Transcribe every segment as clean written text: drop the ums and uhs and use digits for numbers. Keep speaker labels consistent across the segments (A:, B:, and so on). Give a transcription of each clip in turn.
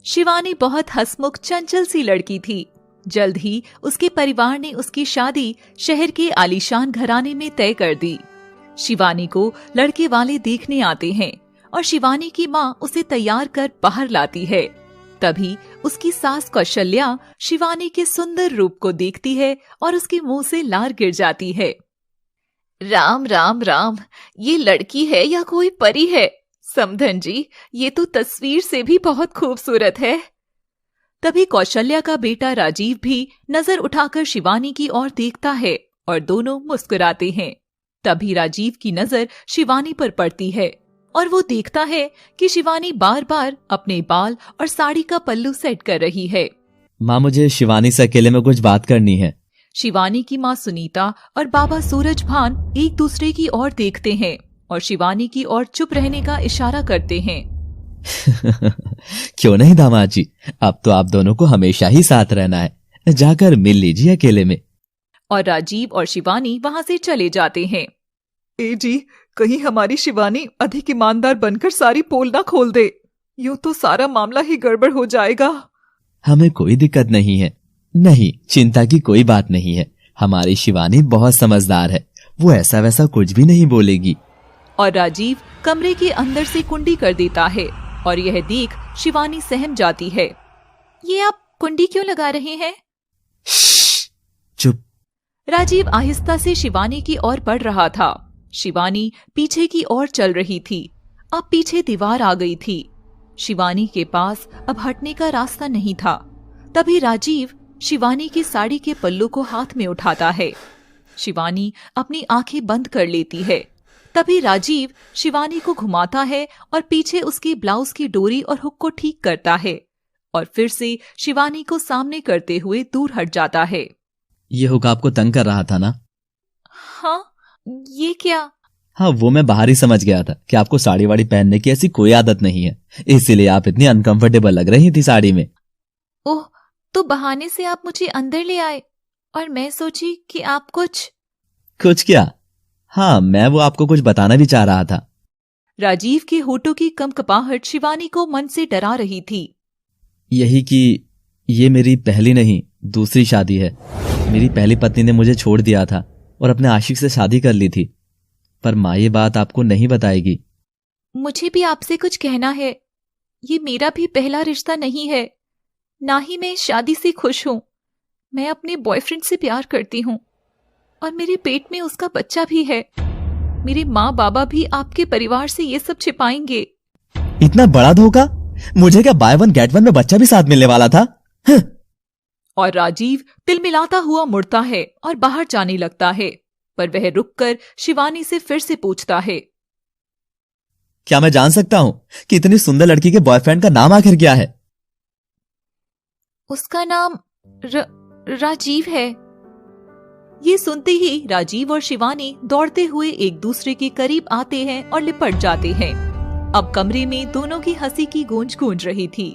A: शिवानी बहुत हंसमुख चंचल सी लड़की थी। जल्द ही उसके परिवार ने उसकी शादी शहर के आलीशान घराने में तय कर दी। शिवानी को लड़के वाले देखने आते हैं और शिवानी की माँ उसे तैयार कर बाहर लाती है। तभी उसकी सास कौशल्या शिवानी के सुंदर रूप को देखती है और उसके मुंह से लार गिर जाती है। राम राम राम, ये लड़की है या कोई परी है? समधन जी, ये तो तस्वीर से भी बहुत खूबसूरत है। तभी कौशल्या का बेटा राजीव भी नजर उठाकर शिवानी की ओर देखता है और दोनों मुस्कुराते हैं। तभी राजीव की नजर शिवानी पर पड़ती है और वो देखता है कि शिवानी बार बार अपने बाल और साड़ी का पल्लू सेट कर रही है।
B: माँ, मुझे शिवानी से अकेले में कुछ बात करनी है।
A: शिवानी की माँ सुनीता और बाबा सूरज भान एक दूसरे की ओर देखते हैं और शिवानी की ओर चुप रहने का इशारा करते हैं।
B: क्यों नहीं दामाद जी, अब तो आप दोनों को हमेशा ही साथ रहना है। जाकर मिल लीजिए अकेले में।
A: और राजीव और शिवानी वहाँ से चले जाते हैं।
C: ए जी, कहीं हमारी शिवानी अधिक ईमानदार बनकर सारी पोल ना खोल दे, यूं तो सारा मामला ही गड़बड़ हो जाएगा।
B: हमें कोई दिक्कत नहीं है। नहीं, चिंता की कोई बात नहीं है। हमारी शिवानी बहुत समझदार है, वो ऐसा वैसा कुछ भी नहीं बोलेगी।
A: और राजीव कमरे के अंदर से कुंडी कर देता है और यह देख शिवानी सहम जाती है। ये आप कुंडी क्यों लगा रहे हैं?
B: चुप।
A: राजीव आहिस्ता से शिवानी की ओर बढ़ रहा था। शिवानी पीछे की ओर चल रही थी। अब पीछे दीवार आ गई थी। शिवानी के पास अब हटने का रास्ता नहीं था। तभी राजीव शिवानी की साड़ी के पल्लू को हाथ में उठाता है। शिवानी अपनी आंखें बंद कर लेती है। तभी राजीव शिवानी को घुमाता है और पीछे उसकी ब्लाउज की डोरी और हुक को ठीक करता है और फिर से शिवानी को सामने करते हुए दूर हट जाता है।
B: ये हुक आपको तंग कर रहा था ना?
A: हाँ, ये क्या?
B: हाँ, वो मैं बाहर ही समझ गया था कि आपको साड़ी वाड़ी पहनने की ऐसी कोई आदत नहीं है, इसीलिए आप इतनी अनकंफर्टेबल लग रही थी साड़ी में।
A: ओह, तो बहाने से आप मुझे अंदर ले आए और मैं सोची कि आप कुछ
B: क्या? हाँ, मैं वो आपको कुछ बताना भी चाह रहा था।
A: राजीव के होठों की कंपकपाहट शिवानी को मन से डरा रही थी।
B: यही कि ये मेरी पहली नहीं, दूसरी शादी है। मेरी पहली पत्नी ने मुझे छोड़ दिया था और अपने आशिक से शादी कर ली थी, पर माँ ये बात आपको नहीं बताएगी।
A: मुझे भी आपसे कुछ कहना है। ये मेरा भी पहला रिश्ता नहीं है, ना ही मैं शादी से खुश हूँ। मैं अपने बॉयफ्रेंड से प्यार करती हूँ और मेरे पेट में उसका बच्चा भी है। मेरे माँ बाबा भी आपके परिवार से ये सब छिपाएंगे।
B: इतना बड़ा धोखा? मुझे क्या बाय वन गेट वन में बच्चा भी साथ मिलने वाला था?
A: और राजीव तिलमिलाता हुआ मुड़ता है और बाहर जाने लगता है, पर वह रुककर शिवानी से फिर से पूछता है,
B: क्या मैं जान सकता हूँ कि इतनी सुंदर लड़की के बॉयफ्रेंड का नाम आखिर क्या है?
A: उसका नाम राजीव है। ये सुनते ही राजीव और शिवानी दौड़ते हुए एक दूसरे के करीब आते हैं और लिपट जाते हैं। अब कमरे में दोनों की हंसी की गूंज गूंज रही थी।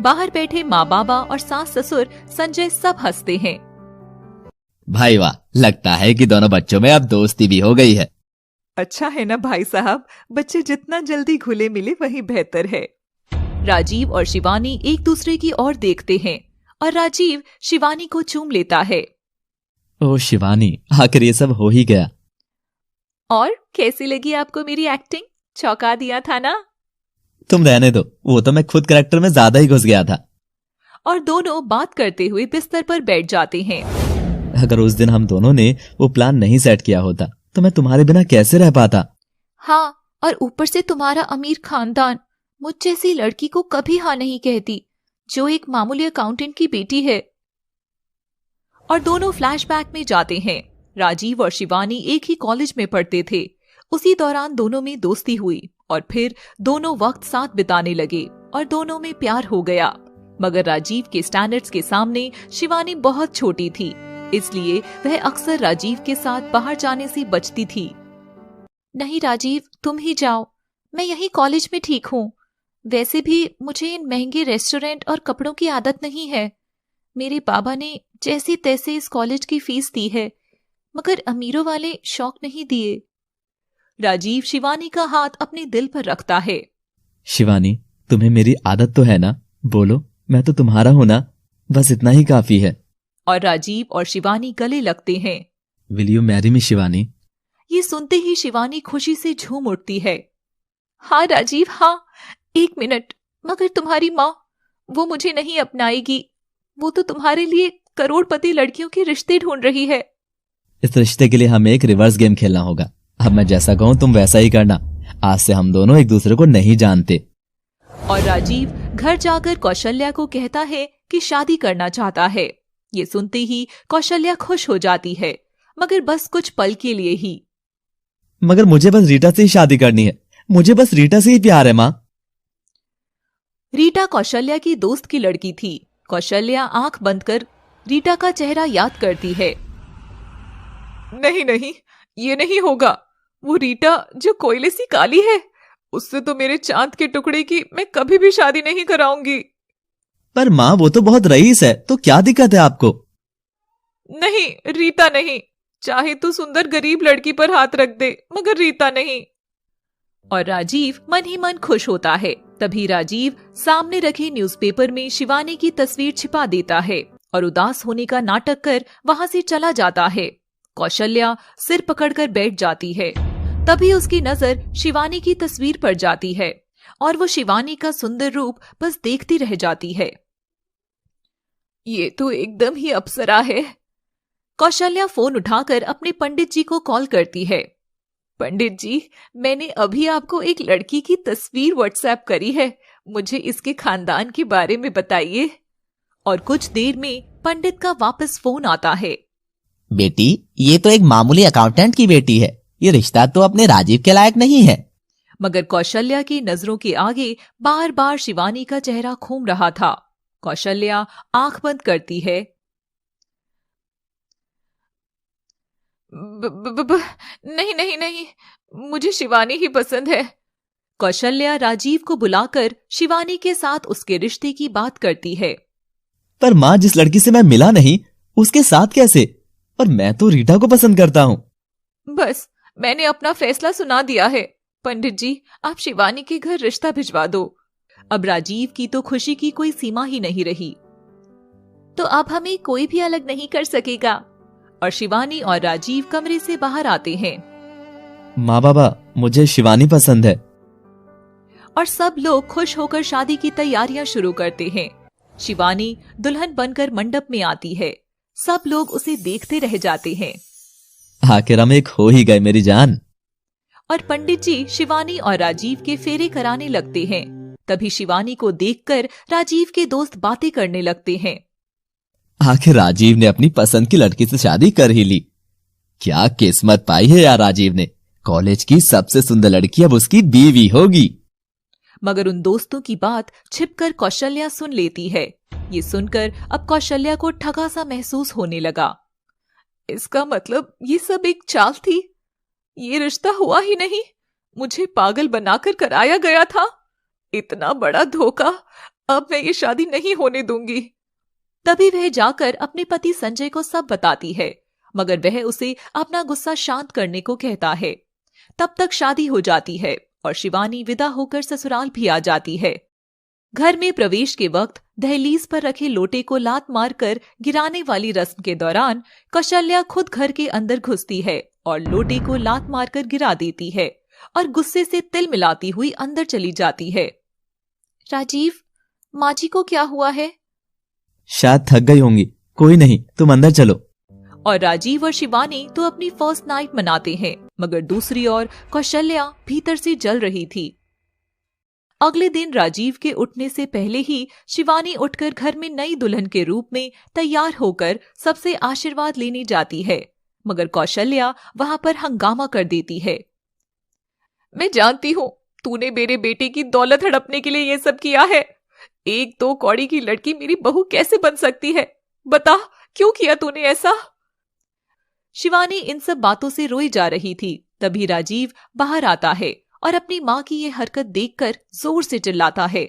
A: बाहर बैठे माँ बाबा और सास ससुर संजय सब हंसते हैं।
B: भाई वाह, लगता है कि दोनों बच्चों में अब दोस्ती भी हो गई है।
C: अच्छा है ना भाई साहब, बच्चे जितना जल्दी घुले मिले वही बेहतर है।
A: राजीव और शिवानी एक दूसरे की ओर देखते हैं और राजीव शिवानी को चूम लेता है।
B: ओह शिवानी, आखिर ये सब हो ही गया।
A: और कैसी लगी आपको मेरी एक्टिंग? चौंका दिया था ना?
B: तुम रहने दो, वो तो मैं खुद कैरेक्टर में ज्यादा ही घुस गया था।
A: और दोनों बात करते हुए बिस्तर पर बैठ जाते हैं।
B: अगर उस दिन हम दोनों ने वो प्लान नहीं सेट किया होता तो मैं तुम्हारे बिना कैसे रह पाता?
A: हाँ, और ऊपर से तुम्हारा अमीर खानदान मुझ जैसी लड़की को कभी हाँ नहीं कहती, जो एक मामूली अकाउंटेंट की बेटी है। और दोनों फ्लैशबैक में जाते हैं। राजीव और शिवानी एक ही कॉलेज में पढ़ते थे। उसी दौरान दोनों में दोस्ती हुई और फिर दोनों वक्त साथ बिताने लगे और दोनों में प्यार हो गया। मगर राजीव के स्टैंडर्ड्स के सामने शिवानी बहुत छोटी थी, इसलिए वह अक्सर राजीव के साथ बाहर जाने से बचती थी। नहीं राजीव, तुम ही जाओ, मैं यही कॉलेज में ठीक हूँ। वैसे भी मुझे इन महंगे रेस्टोरेंट और कपड़ों की आदत नहीं है। मेरे बाबा ने जैसे तैसे इस कॉलेज की फीस दी है, मगर अमीरों वाले शौक नहीं दिए। राजीव शिवानी का हाथ अपने दिल पर रखता है।
B: शिवानी, तुम्हें मेरी आदत तो है ना? बोलो, मैं तो तुम्हारा हूं ना, बस इतना ही काफी है।
A: और राजीव और शिवानी गले लगते हैं।
B: Will you marry me Shivani?
A: ये सुनते ही शिवानी खुशी से झूम उठती है। हाँ राजीव, हाँ। 1 मिनट, मगर तुम्हारी माँ, वो मुझे नहीं अपनाएगी। वो तो तुम्हारे लिए करोड़पति लड़कियों के रिश्ते ढूंढ रही है।
B: इस रिश्ते के लिए हमें एक रिवर्स गेम खेलना होगा। अब मैं जैसा कहूं तुम वैसा ही करना। आज से हम दोनों एक दूसरे को नहीं जानते।
A: और राजीव घर जाकर कौशल्या को कहता है कि शादी करना चाहता है। ये सुनते ही कौशल्या खुश हो जाती है, मगर बस कुछ पल के लिए ही।
B: मगर मुझे बस रीटा से ही शादी करनी है। मुझे बस रीटा से ही प्यार है माँ।
A: रीटा कौशल्या की दोस्त की लड़की थी। कौशल्या आंख बंद कर रीटा का चेहरा याद करती है।
C: नहीं नहीं, ये नहीं होगा। वो रीटा जो कोयले सी काली है, उससे तो मेरे चांद के टुकड़े की मैं कभी भी शादी नहीं कराऊंगी।
B: पर माँ, वो तो बहुत रईस है, तो क्या दिक्कत है आपको?
C: नहीं, रीता नहीं। चाहे तो सुंदर गरीब लड़की पर हाथ रख दे, मगर रीता नहीं।
A: और राजीव मन ही मन खुश होता है। तभी राजीव सामने रखे न्यूज़पेपर में शिवानी की तस्वीर छिपा देता है और उदास होने का नाटक कर वहां से चला जाता है। कौशल्या सिर पकड़कर बैठ जाती है। तभी उसकी नजर शिवानी की तस्वीर पर जाती है और वो शिवानी का सुंदर रूप बस देखती रह जाती है।
C: ये तो एकदम ही अप्सरा है।
A: कौशल्या फोन उठाकर अपने पंडित जी को कॉल करती है।
C: पंडित जी, मैंने अभी आपको एक लड़की की तस्वीर व्हाट्सएप करी है। मुझे इसके खानदान के बारे में बताइए।
A: और कुछ देर में पंडित का वापस फोन आता है।
D: बेटी, ये तो एक मामूली अकाउंटेंट की बेटी है। ये रिश्ता तो अपने राजीव के लायक नहीं है।
A: मगर कौशल्या की नजरों के आगे बार बार शिवानी का चेहरा घूम रहा था। कौशल्या आंख बंद करती है।
C: नहीं नहीं नहीं, मुझे शिवानी ही पसंद है।
A: कौशल्या राजीव को बुलाकर शिवानी के साथ उसके रिश्ते की बात करती है।
B: पर माँ, जिस लड़की से मैं मिला नहीं, उसके साथ कैसे? और मैं तो रीटा को पसंद करता हूँ।
C: बस, मैंने अपना फैसला सुना दिया है। पंडित जी, आप शिवानी के घर रिश्ता भिजवा दो।
A: अब राजीव की तो खुशी की कोई सीमा ही नहीं रही। तो अब हमें कोई भी अलग नहीं कर सकेगा। और शिवानी और राजीव कमरे से बाहर आते हैं।
B: माँ बाबा, मुझे शिवानी पसंद है।
A: और सब लोग खुश होकर शादी की तैयारियां शुरू करते हैं। शिवानी दुल्हन बनकर मंडप में आती है। सब लोग उसे देखते रह जाते हैं।
B: आखिर हम एक हो ही गए मेरी जान।
A: और पंडित जी शिवानी और राजीव के फेरे कराने लगते हैं। तभी शिवानी को देखकर राजीव के दोस्त बातें करने लगते हैं।
B: आखिर राजीव ने अपनी पसंद की लड़की से शादी कर ही ली। क्या किस्मत पाई है यार राजीव ने। कॉलेज की सबसे सुंदर लड़की अब उसकी बीवी होगी।
A: मगर उन दोस्तों की बात छिपकर कौशल्या सुन लेती है। ये सुनकर अब कौशल्या को ठगा सा महसूस होने लगा।
C: इसका मतलब ये सब एक चाल थी। ये रिश्ता हुआ ही नहीं, मुझे पागल बनाकर कराया गया था। इतना बड़ा धोखा। अब मैं ये शादी नहीं होने दूंगी।
A: तभी वह जाकर अपने पति संजय को सब बताती है, मगर वह उसे अपना गुस्सा शांत करने को कहता है। तब तक शादी हो जाती है और शिवानी विदा होकर ससुराल भी आ जाती है। घर में प्रवेश के वक्त दहलीज पर रखे लोटे को लात मारकर गिराने वाली रस्म के दौरान कौशल्या खुद घर के अंदर घुसती है और लोटे को लात मारकर गिरा देती है और गुस्से से तिल मिलाती हुई अंदर चली जाती है। राजीव, माँ जी को क्या हुआ है?
B: शायद थक गई होंगी। कोई नहीं, तुम अंदर चलो।
A: और राजीव और शिवानी तो अपनी फर्स्ट नाइट मनाते हैं, मगर दूसरी ओर कौशल्या भीतर से जल रही थी। अगले दिन राजीव के उठने से पहले ही शिवानी उठकर घर में नई दुल्हन के रूप में तैयार होकर सबसे आशीर्वाद लेने जाती है, मगर कौशल्या वहां पर हंगामा कर देती है।
C: मैं जानती हूँ तूने मेरे बेटे की दौलत हड़पने के लिए ये सब किया है। 1-2 कौड़ी की लड़की मेरी बहू कैसे बन सकती है? बता, क्यों किया तूने ऐसा?
A: शिवानी इन सब बातों से रोई जा रही थी। तभी राजीव बाहर आता है और अपनी माँ की ये हरकत देखकर जोर से चिल्लाता है।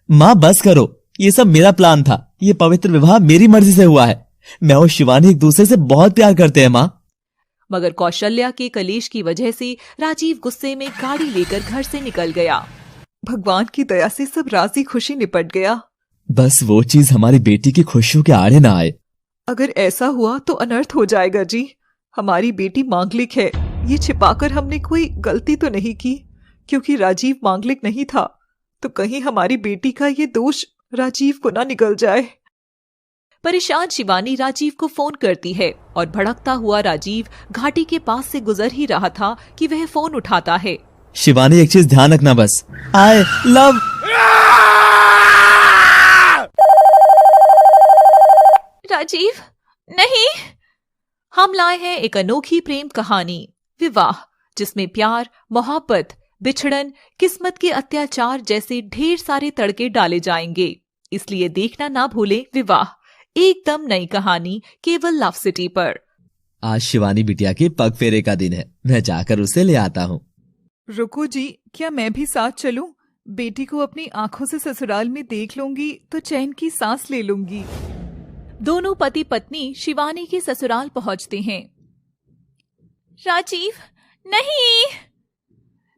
B: माँ बस करो, ये सब मेरा प्लान था। ये पवित्र विवाह मेरी मर्जी से हुआ है। मैं और शिवानी एक दूसरे से बहुत प्यार करते हैं माँ।
A: मगर कौशल्या के कलेश की वजह से राजीव गुस्से में गाड़ी लेकर घर से निकल गया।
C: भगवान की दया से सब राजी खुशी निपट गया।
B: बस वो चीज हमारी बेटी की खुशियों के आड़े ना आए।
C: अगर ऐसा हुआ तो अनर्थ हो जाएगा जी। हमारी बेटी मांगलिक है, ये छिपाकर हमने कोई गलती तो नहीं की, क्योंकि राजीव मांगलिक नहीं था। तो कहीं हमारी बेटी का ये दोष राजीव को ना निकल जाए।
A: परेशान शिवानी राजीव को फोन करती है और भड़कता हुआ राजीव घाटी के पास से गुजर ही रहा था कि वह फोन उठाता है।
B: शिवानी, एक चीज ध्यान रखना, बस आई लव।
A: राजीव, नहीं। हम लाए हैं एक अनोखी प्रेम कहानी, विवाह, जिसमें प्यार, मोहब्बत, बिछड़न, किस्मत के अत्याचार जैसे ढेर सारे तड़के डाले जाएंगे। इसलिए देखना ना भूलें विवाह, एकदम नई कहानी केवल लव सिटी पर।
B: आज शिवानी बिटिया के पग फेरे का दिन है, मैं जाकर उसे ले आता हूँ।
C: रुको जी, क्या मैं भी साथ चलूं? बेटी को अपनी आंखों से ससुराल में देख लूंगी तो चैन की सांस ले लूंगी।
A: दोनों पति पत्नी शिवानी के ससुराल पहुंचते हैं। राजीव, नहीं।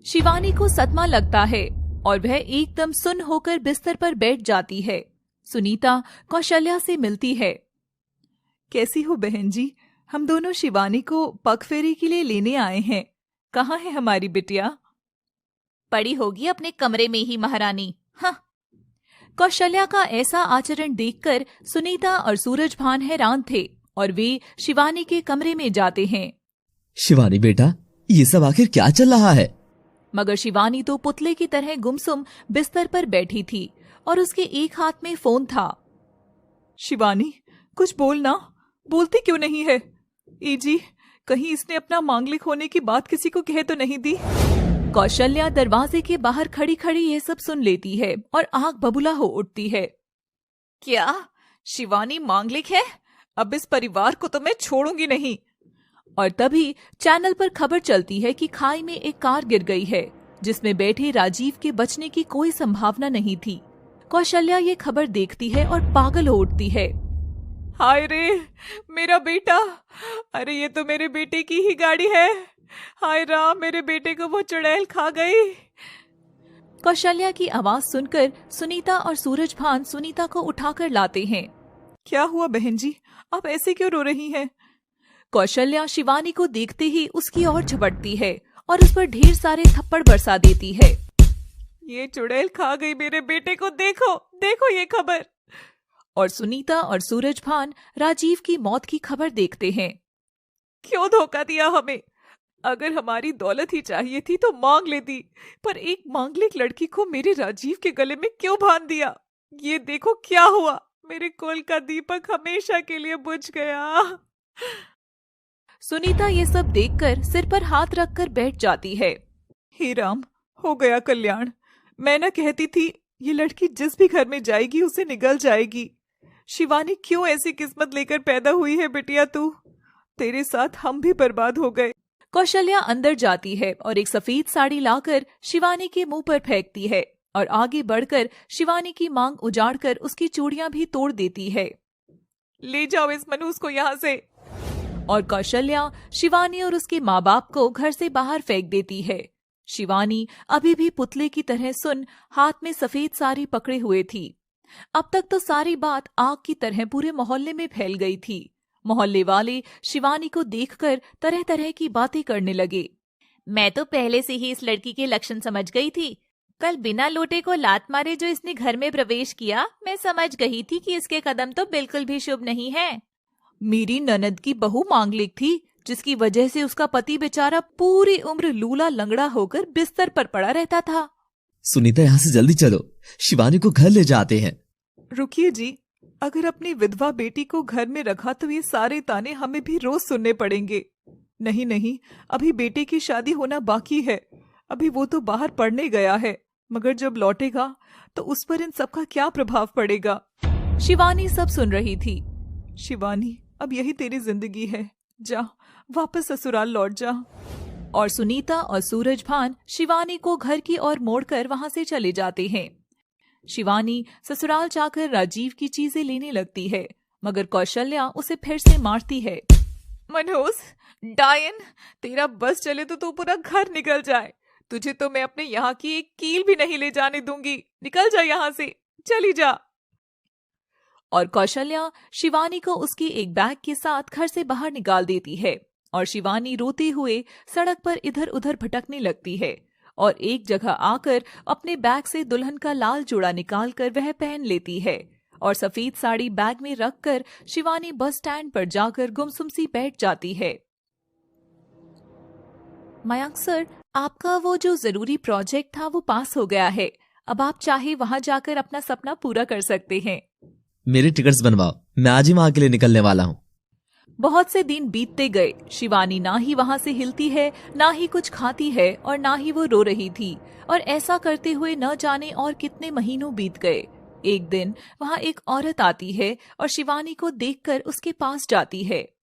A: शिवानी को सदमा लगता है और वह एकदम सुन्न होकर बिस्तर पर बैठ जाती है। सुनीता कौशल्या से मिलती है।
C: कैसी हो बहन जी? हम दोनों शिवानी को पग फेरे के लिए लेने आए हैं। कहाँ है हमारी बिटिया?
A: पड़ी होगी अपने कमरे में ही महारानी। हाँ। कौशल्या का ऐसा आचरण देखकर सुनीता और सूरजभान हैरान थे और वे शिवानी के कमरे में जाते हैं।
B: शिवानी बेटा, ये सब आखिर क्या चल रहा है?
A: मगर शिवानी तो पुतले की तरह गुमसुम बिस्तर पर बैठी थी और उसके एक हाथ में फोन था।
C: शिवानी, कुछ बोलना, बोलती क्यों नहीं है? ए जी, कहीं इसने अपना मांगलिक होने की बात किसी को कह तो नहीं दी?
A: कौशल्या दरवाजे के बाहर खड़ी खड़ी ये सब सुन लेती है और आंख बबूला हो उठती है।
C: क्या शिवानी मांगलिक है? अब इस परिवार को तो मैं छोड़ूंगी नहीं।
A: और तभी चैनल पर खबर चलती है कि खाई में एक कार गिर गई है, जिसमें बैठे राजीव के बचने की कोई संभावना नहीं थी। कौशल्या ये खबर देखती है और पागल हो उठती है।
C: हाय रे, मेरा बेटा! अरे ये तो मेरे बेटे की ही गाड़ी है। हाय राम, मेरे बेटे को वो चुड़ैल खा गई।
A: कौशल्या की आवाज सुनकर सुनीता और सूरजभान सुनीता को उठाकर लाते हैं।
C: क्या हुआ बहन जी, आप ऐसे क्यों रो रही हैं?
A: कौशल्या शिवानी को देखते ही उसकी ओर झपटती है और उस पर ढेर सारे थप्पड़ बरसा देती है।
C: ये चुड़ैल खा गई मेरे बेटे को, देखो देखो ये खबर।
A: और सुनीता और सूरजभान राजीव की मौत की खबर देखते हैं।
C: क्यों धोखा दिया हमें? अगर हमारी दौलत ही चाहिए थी तो मांग लेती, पर एक मांगलिक लड़की को मेरे राजीव के गले में क्यों बांध दिया? ये देखो क्या हुआ, मेरे कुल का दीपक हमेशा के लिए बुझ गया।
A: सुनीता ये सब देखकर सिर पर हाथ रखकर बैठ जाती है।
C: हे राम, हो गया कल्याण। मैं न कहती थी ये लड़की जिस भी घर में जाएगी उसे निगल जाएगी। शिवानी क्यों ऐसी किस्मत लेकर पैदा हुई है बिटिया तू? तेरे साथ हम भी बर्बाद हो गए।
A: कौशल्या अंदर जाती है और एक सफेद साड़ी लाकर शिवानी के मुंह पर फेंकती है और आगे बढ़कर शिवानी की मांग उजाड़कर उसकी चूड़ियां भी तोड़ देती है।
C: ले जाओ इस मनूस को यहाँ से।
A: और कौशल्या शिवानी और उसके माँ बाप को घर से बाहर फेंक देती है। शिवानी अभी भी पुतले की तरह सुन हाथ में सफेद साड़ी पकड़े हुए थी। अब तक तो सारी बात आग की तरह पूरे मोहल्ले में फैल गई थी। मोहल्ले वाले शिवानी को देखकर तरह तरह की बातें करने लगे।
E: मैं तो पहले से ही इस लड़की के लक्षण समझ गई थी। कल बिना लोटे को लात मारे जो इसने घर में प्रवेश किया, मैं समझ गई थी कि इसके कदम तो बिल्कुल भी शुभ नहीं है।
A: मेरी ननद की बहू मांगलिक थी, जिसकी वजह से उसका पति बेचारा पूरी उम्र लूला लंगड़ा होकर बिस्तर पर पड़ा रहता था।
B: सुनीता, यहाँ से जल्दी चलो, शिवानी को घर ले जाते हैं।
C: रुकिए जी, अगर अपनी विधवा बेटी को घर में रखा तो ये सारे ताने हमें भी रोज सुनने पड़ेंगे। नहीं नहीं, अभी बेटे की शादी होना बाकी है। अभी वो तो बाहर पढ़ने गया है, मगर जब लौटेगा तो उस पर इन सब का क्या प्रभाव पड़ेगा?
A: शिवानी सब सुन रही थी।
C: शिवानी, अब यही तेरी जिंदगी है, जा वापस ससुराल लौट जा।
A: और सुनीता और सूरजभान शिवानी को घर की ओर मोड़कर वहां से चले जाते हैं। शिवानी ससुराल जाकर राजीव की चीजें लेने लगती है, मगर कौशल्या उसे फिर से मारती है।
C: मनोज, डायन, तेरा बस चले तो तू पूरा घर निकल जाए। तुझे तो मैं अपने यहाँ की एक कील भी नहीं ले जाने दूंगी। निकल जा यहाँ से, चली जा।
A: और कौशल्या शिवानी को उसकी एक बैग के साथ घर से बाहर निकाल देती है और शिवानी रोते हुए सड़क पर इधर उधर भटकने लगती है और एक जगह आकर अपने बैग से दुल्हन का लाल जोड़ा निकालकर वह पहन लेती है और सफेद साड़ी बैग में रखकर शिवानी बस स्टैंड पर जाकर गुमसुम सी बैठ जाती है। मयंक सर, आपका वो जो जरूरी प्रोजेक्ट था वो पास हो गया है। अब आप चाहे वहां जाकर अपना सपना पूरा कर सकते हैं।
B: मेरी टिकट्स बनवाओ, मैं आज ही वहां के लिए निकलने वाला हूँ।
A: बहुत से दिन बीतते गए। शिवानी ना ही वहां से हिलती है, ना ही कुछ खाती है और ना ही वो रो रही थी और ऐसा करते हुए न जाने और कितने महीनों बीत गए। एक दिन वहां एक औरत आती है और शिवानी को देखकर उसके पास जाती है।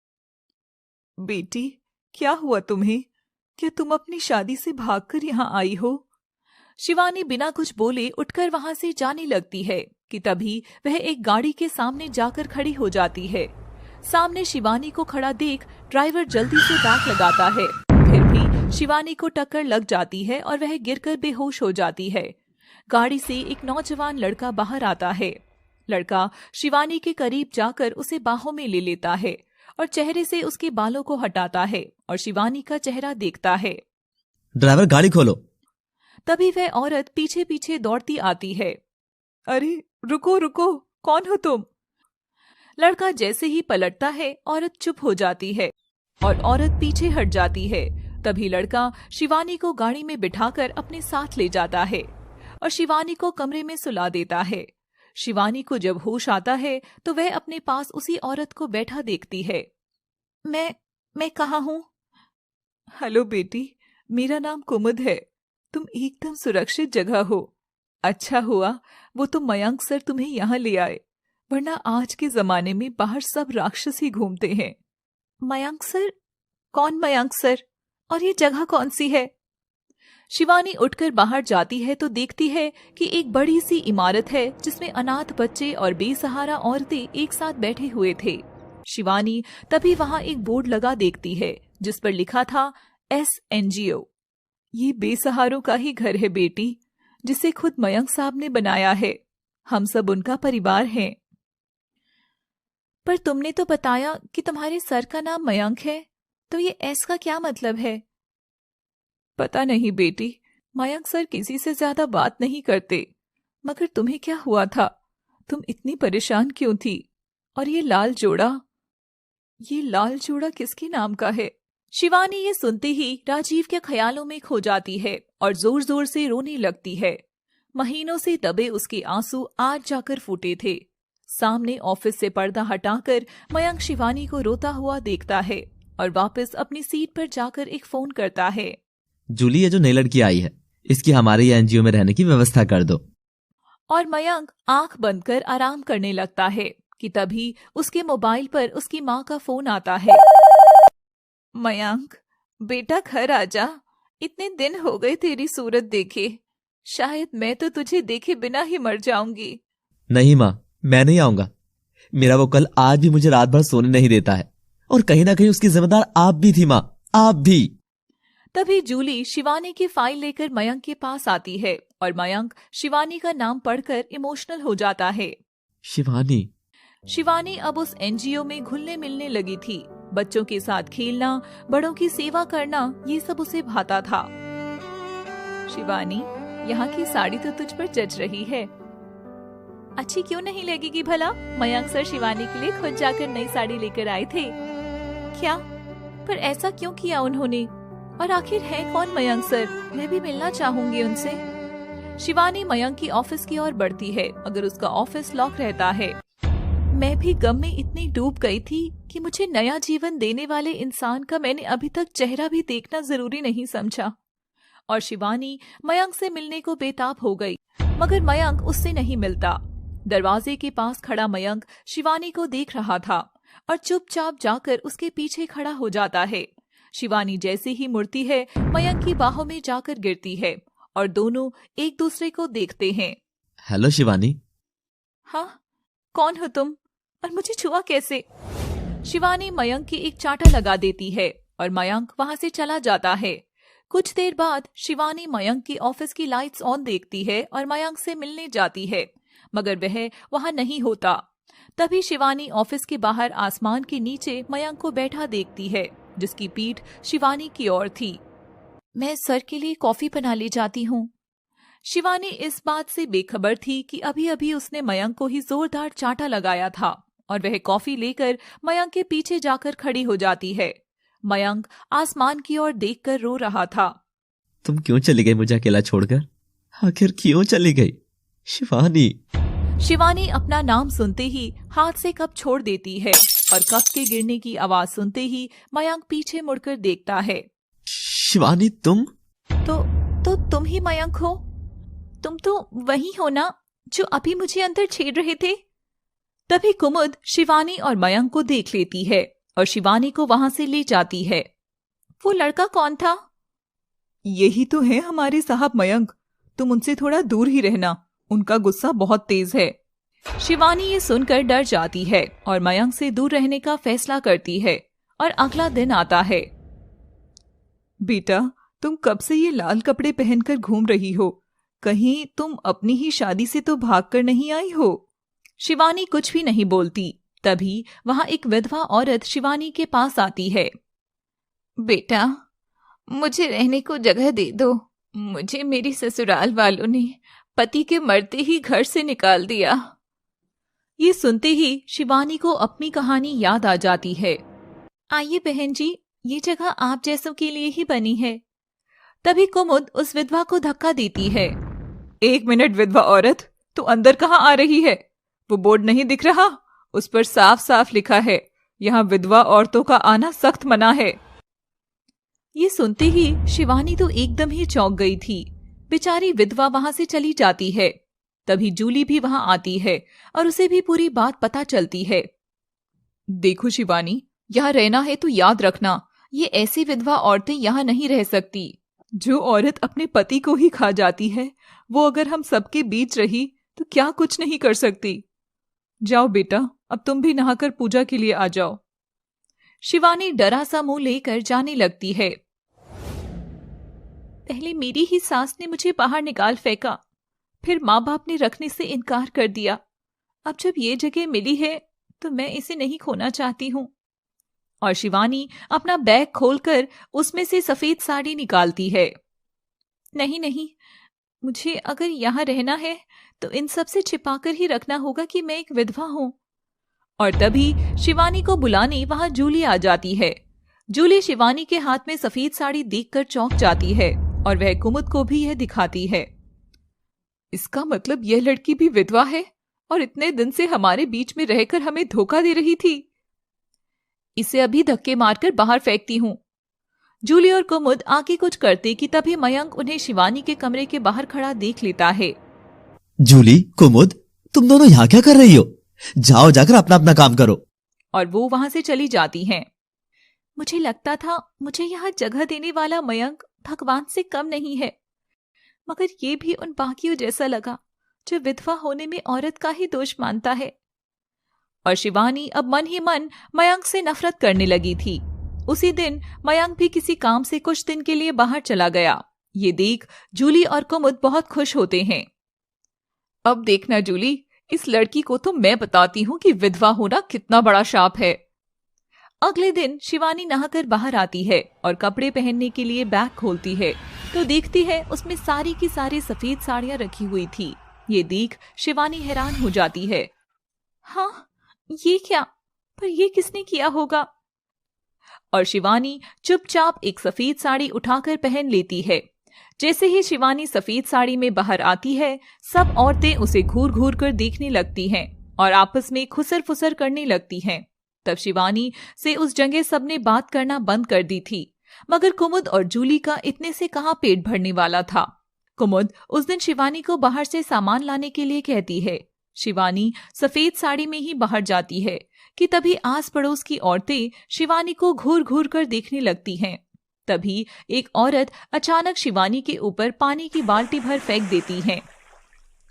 C: बेटी, क्या हुआ तुम्हें? क्या तुम अपनी शादी से भागकर यहाँ आई हो?
A: शिवानी बिना कुछ बोले उठकर वहां से जाने लगती है कि तभी वह एक गाड़ी के सामने जाकर खड़ी हो जाती है। सामने शिवानी को खड़ा देख ड्राइवर जल्दी से ब्रेक लगाता है, फिर भी शिवानी को टक्कर लग जाती है और वह गिरकर बेहोश हो जाती है। गाड़ी से एक नौजवान लड़का बाहर आता है। लड़का शिवानी के करीब जाकर उसे बाहों में ले लेता है और चेहरे से उसके बालों को हटाता है और शिवानी का चेहरा देखता है।
B: ड्राइवर, गाड़ी खोलो।
A: तभी वह औरत पीछे पीछे दौड़ती आती है।
C: अरे रुको रुको, कौन हो तुम?
A: लड़का जैसे ही पलटता है औरत चुप हो जाती है और औरत पीछे हट जाती है। तभी लड़का शिवानी को गाड़ी में बिठाकर अपने साथ ले जाता है और शिवानी को कमरे में सुला देता है। शिवानी को जब होश आता है तो वह अपने पास उसी औरत को बैठा देखती है। मैं कहाँ हूँ?
C: हेलो बेटी, मेरा नाम कुमुद है। तुम एकदम सुरक्षित जगह हो। अच्छा हुआ वो तुम मयंक सर तुम्हें यहाँ ले आए, वरना आज के जमाने में बाहर सब राक्षस ही घूमते हैं।
A: मयंक सर? कौन मयंक सर? और ये जगह कौन सी है? शिवानी उठकर बाहर जाती है तो देखती है कि एक बड़ी सी इमारत है जिसमें अनाथ बच्चे और बेसहारा औरतें एक साथ बैठे हुए थे। शिवानी तभी वहां एक बोर्ड लगा देखती है जिस पर लिखा था SNGO।
C: ये बेसहारों का ही घर है बेटी, जिसे खुद मयंक साहब ने बनाया है। हम सब उनका परिवार हैं।
A: पर तुमने तो बताया कि तुम्हारे सर का नाम मयंक है, तो ये S का क्या मतलब है?
C: पता नहीं बेटी, मयंक सर किसी से ज्यादा बात नहीं करते। मगर तुम्हें क्या हुआ था? तुम इतनी परेशान क्यों थी? और ये लाल जोड़ा किसके नाम का है?
A: शिवानी ये सुनते ही राजीव के ख्यालों में खो जाती है और जोर जोर से रोने लगती है। महीनों से दबे उसके आंसू आज जाकर फूटे थे। सामने ऑफिस से पर्दा हटाकर मयंक शिवानी को रोता हुआ देखता है और वापस अपनी सीट पर जाकर एक फोन करता है।
B: जूली, ये जो नई लड़की आई है, इसकी हमारे एनजीओ में रहने की व्यवस्था कर दो।
A: और मयंक आंख बंद कर आराम करने लगता है कि तभी उसके मोबाइल पर उसकी माँ का फोन आता है।
C: मयंक बेटा, घर आजा। इतने दिन हो गए तेरी सूरत देखे। शायद मैं तो तुझे देखे बिना ही मर जाऊंगी।
B: नहीं माँ, मैं नहीं आऊंगा। मेरा वो कल आज भी मुझे रात भर सोने नहीं देता है और कहीं ना कहीं उसकी जिम्मेदार आप भी थी माँ, आप भी।
A: तभी जूली शिवानी की फाइल लेकर मयंक के पास आती है और मयंक शिवानी का नाम पढ़कर इमोशनल हो जाता है। शिवानी अब उस एनजीओ में घुलने मिलने लगी थी। बच्चों के साथ खेलना, बड़ों की सेवा करना, ये सब उसे भाता था।
C: शिवानी, यहाँ की साड़ी तो तुझ पर जच रही है।
A: अच्छी क्यों नहीं लगेगी भला? मयंक सर शिवानी के लिए खुद जाकर नई साड़ी लेकर आए थे। क्या? पर ऐसा क्यों किया उन्होंने? और आखिर है कौन मयंक सर? मैं भी मिलना चाहूंगी उनसे। शिवानी मयंक की ऑफिस की ओर बढ़ती है मगर उसका ऑफिस लॉक रहता है।
C: मैं भी गम में इतनी डूब गई थी कि मुझे नया जीवन देने वाले इंसान का मैंने अभी तक चेहरा भी देखना जरूरी नहीं समझा।
A: और शिवानी मयंक से मिलने को बेताब हो गई मगर मयंक उससे नहीं मिलता। दरवाजे के पास खड़ा मयंक शिवानी को देख रहा था और चुपचाप जाकर उसके पीछे खड़ा हो जाता है। शिवानी जैसे ही मुड़ती है मयंक की बाहों में जाकर गिरती है और दोनों एक दूसरे को देखते हैं।
B: हेलो शिवानी।
A: हाँ, कौन हो तुम और मुझे छुआ कैसे? शिवानी मयंक की एक चांटा लगा देती है और मयंक वहां से चला जाता है। कुछ देर बाद शिवानी मयंक की ऑफिस की लाइट्स ऑन देखती है और मयंक से मिलने जाती है, मगर वह वहां नहीं होता। तभी शिवानी ऑफिस के बाहर आसमान के नीचे मयंक को बैठा देखती है, जिसकी पीठ शिवानी की ओर थी। मैं सर के लिए कॉफी बना ले जाती हूँ। शिवानी इस बात से बेखबर थी कि अभी अभी उसने मयंक को ही जोरदार चांटा लगाया था और वह कॉफी लेकर मयंक के पीछे जाकर खड़ी हो जाती है। मयंक आसमान की ओर देखकर रो रहा था।
B: तुम क्यों चली गई मुझे अकेला छोड़कर? आखिर क्यों चली गई शिवानी?
A: शिवानी अपना नाम सुनते ही हाथ से कप छोड़ देती है और कप के गिरने की आवाज सुनते ही मयंक पीछे मुड़कर देखता है।
B: शिवानी तुम?
A: तो तुम ही मयंक हो? तुम तो वही हो ना जो अभी मुझे अंदर छेड़ रहे थे? तभी कुमुद शिवानी और मयंक को देख लेती है और शिवानी को वहां से ले जाती है। वो लड़का कौन था?
C: यही तो है हमारे साहब मयंक, तुम उनसे थोड़ा दूर ही रहना, उनका गुस्सा बहुत तेज है।
A: शिवानी ये सुनकर डर जाती है और मयंक से दूर रहने का फैसला करती है और अगला दिन आता है।
C: बेटा, तुम कब से ये लाल कपड़े पहनकर घूम रही हो? कहीं तुम अपनी ही शादी से तो भागकर नहीं आई हो?
A: शिवानी कुछ भी नहीं बोलती। तभी वहां एक विधवा औरत शिवानी के पास आती है।
C: बेटा, मुझे रहने को जगह दे दो। मुझे मेरी ससुराल वालों ने पति के मरते ही घर से निकाल दिया।
A: ये सुनते ही शिवानी को अपनी कहानी याद आ जाती है। आइए बहन जी, ये जगह आप जैसों के लिए ही बनी है। तभी कुमुद उस विधवा को धक्का देती है।
C: 1 मिनट विधवा औरत, तू अंदर कहाँ आ रही है? वो बोर्ड नहीं दिख रहा? उस पर साफ साफ लिखा है, यहाँ विधवा औरतों का आना सख्त मना है।
A: ये सुनते ही शिवानी तो एकदम ही चौंक गई थी। बेचारी विधवा वहां से चली जाती है। तभी जूली भी वहां आती है और उसे भी पूरी बात पता चलती है।
C: देखो शिवानी, यहाँ रहना है तो याद रखना, ये ऐसी विधवा औरतें यहाँ नहीं रह सकती। जो औरत अपने पति को ही खा जाती है, वो अगर हम सबके बीच रही तो क्या कुछ नहीं कर सकती। जाओ बेटा, अब तुम भी नहाकर पूजा के लिए आ जाओ।
A: शिवानी डरा सा मुंह लेकर जाने लगती है। पहले मेरी ही सास ने मुझे बाहर निकाल फेंका, फिर माँ बाप ने रखने से इनकार कर दिया। अब जब ये जगह मिली है तो मैं इसे नहीं खोना चाहती हूँ। और शिवानी अपना बैग खोलकर उसमें से सफेद साड़ी निकालती है। नहीं नहीं, मुझे अगर यहाँ रहना है तो इन सब से छिपाकर ही रखना होगा कि मैं एक विधवा हूँ। और तभी शिवानी को बुलाने वहां जूली आ जाती है। जूली शिवानी के हाथ में सफेद साड़ी देखकर चौंक जाती है और वह कुमुद को भी यह दिखाती है।
C: इसका मतलब यह लड़की भी विधवा है और इतने दिन से हमारे बीच में रहकर हमें धोखा दे रही थी।
A: इसे अभी धक्के मारकर बाहर फेंकती हूँ। जूली और कुमुद आगे कुछ करते कि तभी मयंक उन्हें शिवानी के कमरे के बाहर खड़ा देख लेता है।
B: जूली, कुमुद, तुम दोनों यहाँ क्या कर रही हो? जाओ, जाकर अपना अपना काम करो।
A: और वो वहां से चली जाती हैं। मुझे लगता था मुझे यहाँ जगह देने वाला मयंक भगवान से कम नहीं है, मगर ये भी उन बाकियों जैसा लगा जो विधवा होने में औरत का ही दोष मानता है। और शिवानी अब मन ही मन मयंक से नफरत करने लगी थी। उसी दिन मयंक भी किसी काम से कुछ दिन के लिए बाहर चला गया। ये देख जूली और कुमुद बहुत खुश होते हैं।
C: अब देखना जूली, इस लड़की को तो मैं बताती हूँ कि विधवा होना कितना बड़ा शाप है।
A: अगले दिन शिवानी नहाकर बाहर आती है और कपड़े पहनने के लिए बैग खोलती है तो देखती है उसमें सारी की सारी सफेद साड़ियां रखी हुई थी। ये देख शिवानी हैरान हो जाती है। हाँ, ये क्या? पर ये किसने किया होगा? और शिवानी चुपचाप एक सफेद साड़ी उठाकर पहन लेती है। जैसे ही शिवानी सफेद साड़ी में बाहर आती है, सब औरतें उसे घूर घूर कर देखने लगती हैं और आपस में खुसर फुसर करने लगती हैं। तब शिवानी से उस जगह सबने बात करना बंद कर दी थी, मगर कुमुद और जूली का इतने से कहाँ पेट भरने वाला था। कुमुद उस दिन शिवानी को बाहर से सामान लाने के लिए कहती है। शिवानी सफेद साड़ी में ही बाहर जाती है कि तभी आस पड़ोस की औरतें शिवानी को घूर घूर कर देखने लगती हैं। तभी एक औरत अचानक शिवानी के ऊपर पानी की बाल्टी भर फेंक देती है।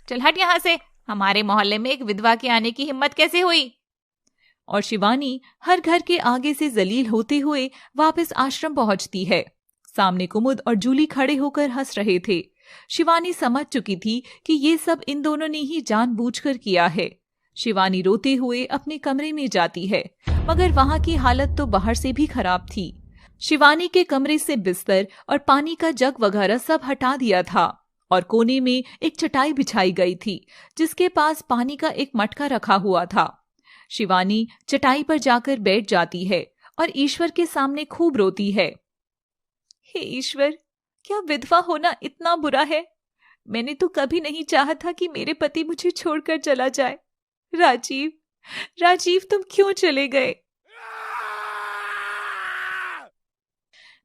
E: चल हट यहाँ से, हमारे मोहल्ले में एक विधवा के आने की हिम्मत कैसे हुई?
A: और शिवानी हर घर के आगे से जलील होते हुए वापस आश्रम पहुंचती है। सामने कुमुद और जूली खड़े होकर हंस रहे थे। शिवानी समझ चुकी थी कि ये सब इन दोनों ने ही जानबूझकर किया है। शिवानी रोते हुए अपने कमरे में जाती है, मगर वहां की हालत तो बाहर से भी खराब थी। शिवानी के कमरे से बिस्तर और पानी का जग वगैरह सब हटा दिया था और कोने में एक चटाई बिछाई गई थी जिसके पास पानी का एक मटका रखा हुआ था। शिवानी चटाई पर जाकर बैठ जाती है और ईश्वर के सामने खूब रोती है। हे ईश्वर, क्या विधवा होना इतना बुरा है? मैंने तो कभी नहीं चाहा था कि मेरे पति मुझे छोड़कर चला जाए। राजीव, राजीव, तुम क्यों चले गए?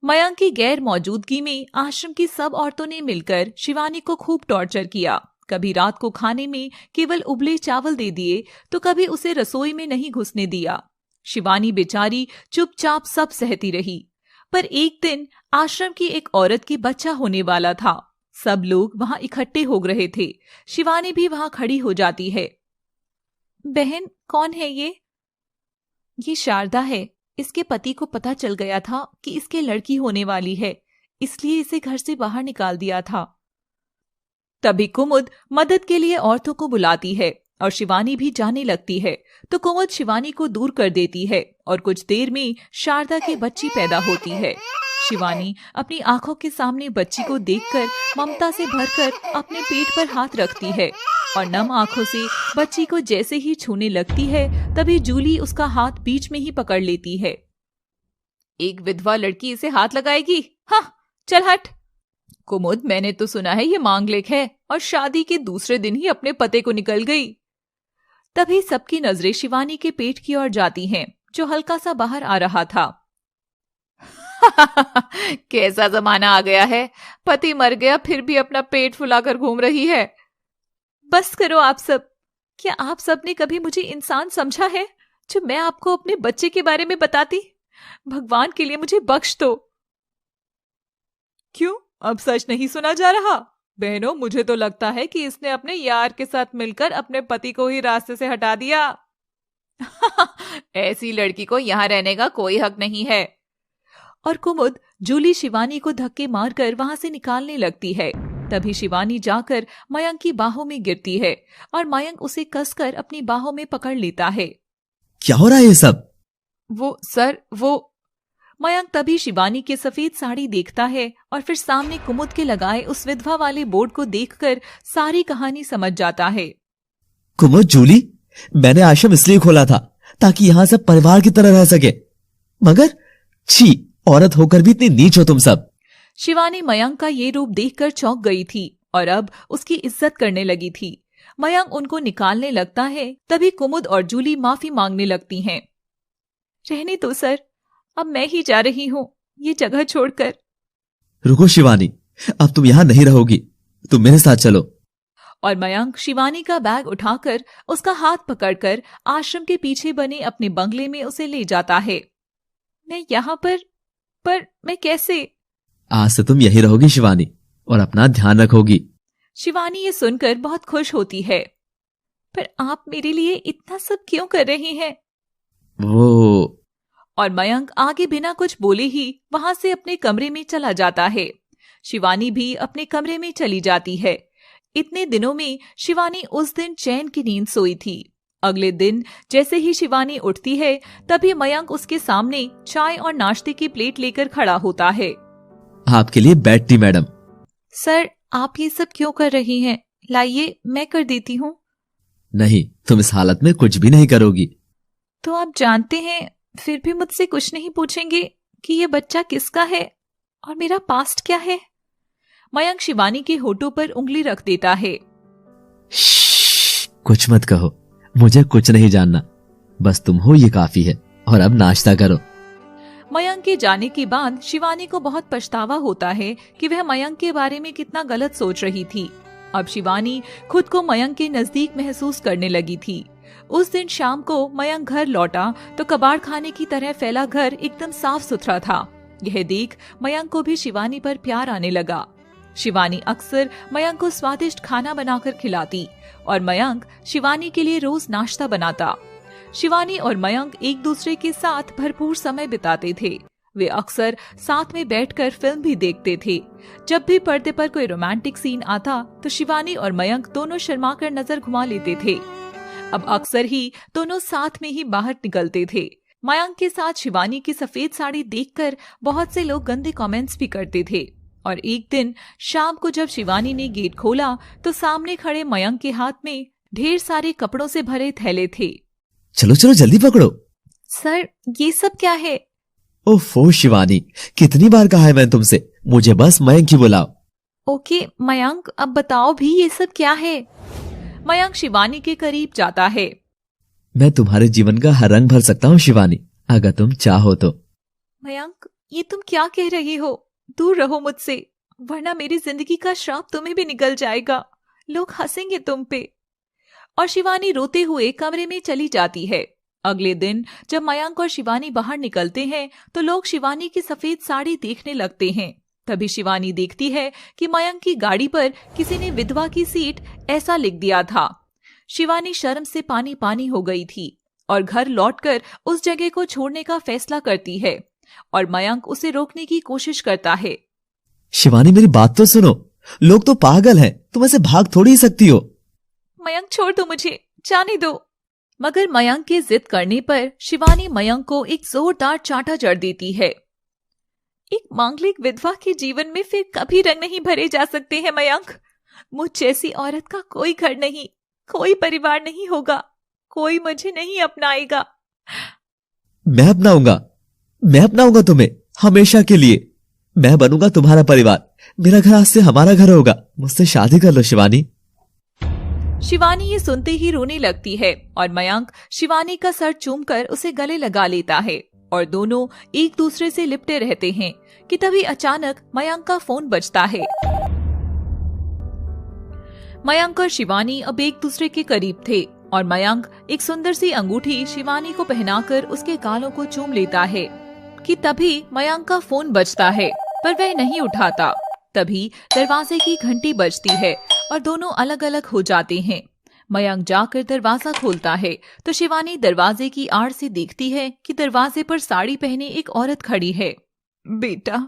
A: मयंक की गैर मौजूदगी में आश्रम की सब औरतों ने मिलकर शिवानी को खूब टॉर्चर किया। कभी रात को खाने में केवल उबले चावल दे दिए तो कभी उसे रसोई में नहीं घुसने दिया। शिवानी बेचारी चुपचाप सब सहती रही। पर एक दिन आश्रम की एक औरत के बच्चा होने वाला था। सब लोग वहां इकट्ठे हो रहे थे। शिवानी भी वहां खड़ी हो जाती है। बहन, कौन है ये? ये शारदा है। इसके पति को पता चल गया था कि इसके लड़की होने वाली है, इसलिए इसे घर से बाहर निकाल दिया था। तभी कुमुद मदद के लिए औरतों को बुलाती है और शिवानी भी जाने लगती है तो कुमुद शिवानी को दूर कर देती है और कुछ देर में शारदा की बच्ची पैदा होती है। शिवानी अपनी आंखों के सामने बच्ची को देखकर ममता से भरकर अपने पेट पर हाथ रखती है और नम आंखों से बच्ची को जैसे ही छूने लगती है तभी जूली उसका हाथ बीच में ही पकड़ लेती है। एक विधवा लड़की इसे हाथ लगाएगी? हाँ, चल हट। कुमुद, मैंने तो सुना है ये मांगलिक है और शादी के दूसरे दिन ही अपने पति को निकल गई। तभी सबकी नजरें शिवानी के पेट की ओर जाती हैं, जो हल्का सा बाहर आ रहा था। कैसा जमाना आ गया है, पति मर गया फिर भी अपना पेट फुलाकर घूम रही है। बस करो आप सब। क्या आप सब ने कभी मुझे इंसान समझा है जो मैं आपको अपने बच्चे के बारे में बताती? भगवान के लिए मुझे बख्श दो। क्यों, अब सच नहीं सुना जा रहा? बहनों, मुझे तो लगता है कि इसने अपने यार के साथ मिलकर अपने पति को ही रास्ते से हटा दिया। ऐसी लड़की को यहाँ रहने का कोई हक नहीं है। और कुमुद जूली शिवानी को धक्के मारकर वहां से निकालने लगती है। तभी शिवानी जाकर मयंक की बाहों में गिरती है और मयंक उसे कसकर अपनी बाहों में पकड़ लेता है।
B: क्या हो रहा है ये सब?
A: वो मयंक तभी शिवानी की सफेद साड़ी देखता है और फिर सामने कुमुद के लगाए उस विधवा वाले बोर्ड को देखकर सारी कहानी समझ जाता है।
B: कुमुद, जूली, मैंने आश्रम इसलिए खोला था ताकि यहाँ सब परिवार की तरह रह सके, मगर छी, औरत होकर भी इतनी नीच हो तुम सब।
A: शिवानी मयंक का ये रूप देखकर चौंक गई थी और अब उसकी इज्जत करने लगी थी। मयंक उनको निकालने लगता है तभी कुमुद और जूली माफी मांगने लगती हैं। रहने दो सर, अब मैं ही जा रही हूँ ये जगह छोड़कर।
B: रुको शिवानी, अब तुम यहाँ नहीं रहोगी, तुम मेरे साथ चलो।
A: और मयंक शिवानी का बैग उठाकर उसका हाथ पकड़कर आश्रम के पीछे बने अपने बंगले में उसे ले जाता है। मैं यहाँ पर मैं कैसे?
B: आज से तुम यही रहोगी शिवानी, और अपना ध्यान रखोगी।
A: शिवानी ये सुनकर बहुत खुश होती है। पर आप मेरे लिए इतना सब क्यों कर रहे हैं?
B: वो
A: और मयंक आगे बिना कुछ बोले ही वहां से अपने कमरे में चला जाता है। शिवानी भी अपने कमरे में चली जाती है। इतने दिनों में शिवानी उस दिन चैन की नींद सोई थी। अगले दिन जैसे ही शिवानी उठती है तभी मयंक उसके सामने चाय और नाश्ते की प्लेट लेकर खड़ा होता है।
B: आपके लिए बेड टी मैडम।
A: सर, आप ये सब क्यों कर रही हैं? लाइए, मैं कर देती हूँ।
B: नहीं, तुम इस हालत में कुछ भी नहीं करोगी।
A: तो आप जानते हैं, फिर भी मुझसे कुछ नहीं पूछेंगे कि ये बच्चा किसका है और मेरा पास्ट क्या है? मयंक शिवानी के होठों पर उंगली रख देता है।
B: कुछ मत कहो, मुझे कुछ नहीं जानना, बस तुम हो ये काफी है, और अब नाश्ता करो।
A: मयंक के जाने के बाद शिवानी को बहुत पछतावा होता है कि वह मयंक के बारे में कितना गलत सोच रही थी। अब शिवानी खुद को मयंक के नजदीक महसूस करने लगी थी। उस दिन शाम को मयंक घर लौटा तो कबाड़ खाने की तरह फैला घर एकदम साफ सुथरा था। यह देख मयंक को भी शिवानी पर प्यार आने लगा। शिवानी अक्सर मयंक को स्वादिष्ट खाना बनाकर खिलाती और मयंक शिवानी के लिए रोज नाश्ता बनाता। शिवानी और मयंक एक दूसरे के साथ भरपूर समय बिताते थे। वे अक्सर साथ में बैठकर फिल्म भी देखते थे। जब भी पर्दे पर कोई रोमांटिक सीन आता तो शिवानी और मयंक दोनों शर्माकर नजर घुमा लेते थे। अब अक्सर ही दोनों साथ में ही बाहर निकलते थे। मयंक के साथ शिवानी की सफेद साड़ी देखकर बहुत से लोग गंदे कमेंट्स भी करते थे। और एक दिन शाम को जब शिवानी ने गेट खोला तो सामने खड़े मयंक के हाथ में ढेर सारे कपड़ों से भरे थैले थे।
B: चलो चलो जल्दी पकड़ो।
A: सर, ये सब क्या है?
B: ओफो शिवानी, कितनी बार कहा है मैंने तुमसे, मुझे बस मयंक ही बुलाओ।
A: ओके मयंक, अब बताओ भी ये सब क्या है? मयंक शिवानी के करीब जाता है।
B: मैं तुम्हारे जीवन का हर रंग भर सकता हूँ शिवानी, अगर तुम चाहो तो।
A: मयंक, ये तुम क्या कह रही हो? दूर रहो मुझसे, वरना मेरी जिंदगी का श्राप तुम्हें भी निकल जाएगा। लोग हंसेंगे तुम पे। और शिवानी रोते हुए कमरे में चली जाती है। अगले दिन जब मयंक और शिवानी बाहर निकलते हैं तो लोग शिवानी की सफेद साड़ी देखने लगते हैं। तभी शिवानी देखती है कि मयंक की गाड़ी पर किसी ने विधवा की सीट ऐसा लिख दिया था। शिवानी शर्म से पानी पानी हो गई थी और घर लौटकर उस जगह को छोड़ने का फैसला करती है और मयंक उसे रोकने की कोशिश करता है।
B: शिवानी मेरी बात तो सुनो, लोग तो पागल हैं, तुम ऐसे भाग थोड़ी ही सकती हो।
A: मयंक छोड़ दो मुझे, जाने दो। मगर मयंक के जिद करने पर शिवानी मयंक को एक जोरदार चांटा जड़ देती है। एक मांगलिक विधवा के जीवन में फिर कभी रंग नहीं भरे जा सकते हैं मयंक। मुझ जैसी औरत का कोई घर नहीं, कोई परिवार नहीं होगा, कोई मुझे नहीं अपनाएगा।
B: मैं अपनाऊंगा तुम्हें हमेशा के लिए। मैं बनूंगा तुम्हारा परिवार, मेरा घर आज से हमारा घर होगा। मुझसे शादी कर लो शिवानी।
A: शिवानी ये सुनते ही रोने लगती है और मयंक शिवानी का सर चूमकर उसे गले लगा लेता है और दोनों एक दूसरे से लिपटे रहते हैं कि तभी अचानक मयंक का फोन बजता है। मयंक और शिवानी अब एक दूसरे के करीब थे और मयंक एक सुंदर सी अंगूठी शिवानी को पहनाकर उसके गालों को चूम लेता है कि तभी मयंक का फोन बजता है पर वह नहीं उठाता। तभी दरवाजे की घंटी बजती है और दोनों अलग अलग हो जाते हैं। मयंक जाकर दरवाजा खोलता है तो शिवानी दरवाजे की आड़ से देखती है कि दरवाजे पर साड़ी पहने एक औरत खड़ी है। बेटा,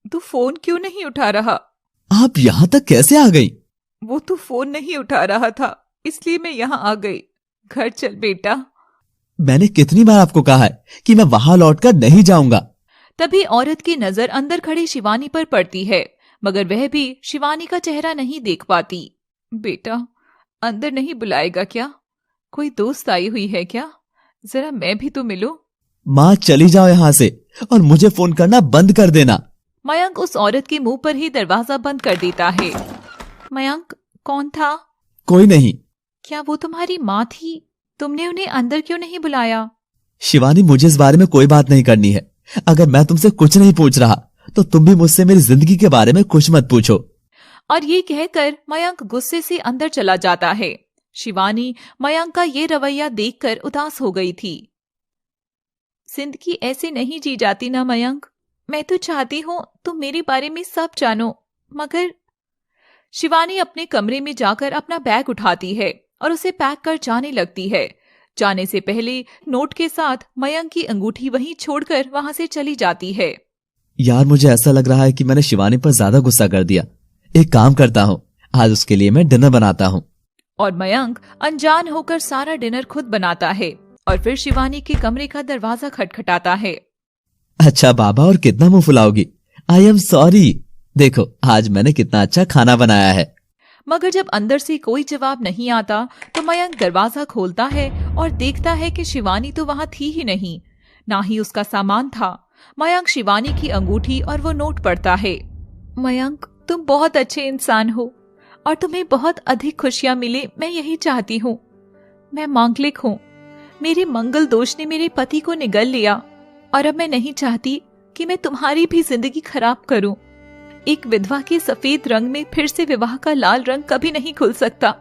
A: तू फोन क्यों नहीं उठा रहा?
B: आप यहाँ तक कैसे आ गई?
C: वो तू फोन नहीं उठा रहा था, इसलिए मैं यहाँ आ गई। घर चल बेटा।
B: मैंने कितनी बार आपको कहा है कि मैं वहां लौटकर नहीं जाऊंगा।
A: तभी औरत की नजर अंदर खड़ी शिवानी पर पड़ती है मगर वह भी शिवानी का चेहरा नहीं देख पाती।
C: बेटा, अंदर नहीं बुलाएगा क्या? कोई दोस्त आई हुई है क्या? जरा मैं भी तो मिलूं।
B: माँ चली जाओ यहाँ से और मुझे फोन करना बंद कर देना।
A: मयंक उस औरत के मुंह पर ही दरवाजा बंद कर देता है। मयंक, कौन था?
B: कोई नहीं।
A: क्या वो तुम्हारी माँ थी? तुमने उन्हें अंदर क्यों नहीं बुलाया?
B: शिवानी, मुझे इस बारे में कोई बात नहीं करनी है। अगर मैं तुमसे कुछ नहीं पूछ रहा तो तुम भी मुझसे मेरी जिंदगी के बारे में कुछ मत पूछो।
A: और ये कहकर मयंक गुस्से से अंदर चला जाता है। शिवानी मयंक का ये रवैया देखकर उदास हो गई थी। जिंदगी ऐसे नहीं जी जाती ना मयंक। मैं तो चाहती हूँ तुम मेरे बारे में सब जानो, मगर शिवानी अपने कमरे में जाकर अपना बैग उठाती है और उसे पैक कर जाने लगती है। जाने से पहले नोट के साथ मयंक की अंगूठी वहीं छोड़कर वहां से चली जाती है।
B: यार, मुझे ऐसा लग रहा है कि मैंने शिवानी पर ज्यादा गुस्सा कर दिया। एक काम करता हूँ, आज उसके लिए मैं डिनर बनाता हूँ।
A: और मयंक अनजान होकर सारा डिनर खुद बनाता है और फिर शिवानी के कमरे का दरवाजा खटखटाता है।
B: अच्छा बाबा, और कितना मुंह फुलाओगी? I am sorry. देखो आज मैंने कितना अच्छा खाना बनाया है।
A: मगर जब अंदर से कोई जवाब नहीं आता तो मयंक दरवाजा खोलता है और देखता है कि शिवानी तो वहां थी ही नहीं, ना ही उसका सामान था। मयंक शिवानी की अंगूठी और वो नोट पढ़ता है। मयंक, तुम बहुत अच्छे इंसान हो और तुम्हें बहुत अधिक खुशियां मिले, मैं यही चाहती हूँ। मैं मांगलिक हूँ। मेरे मंगल दोष ने मेरे पति को निगल लिया और अब मैं नहीं चाहती कि मैं तुम्हारी भी जिंदगी खराब करूं। एक विधवा के सफेद रंग में फिर से विवाह का लाल रंग कभी नहीं खुल सकता।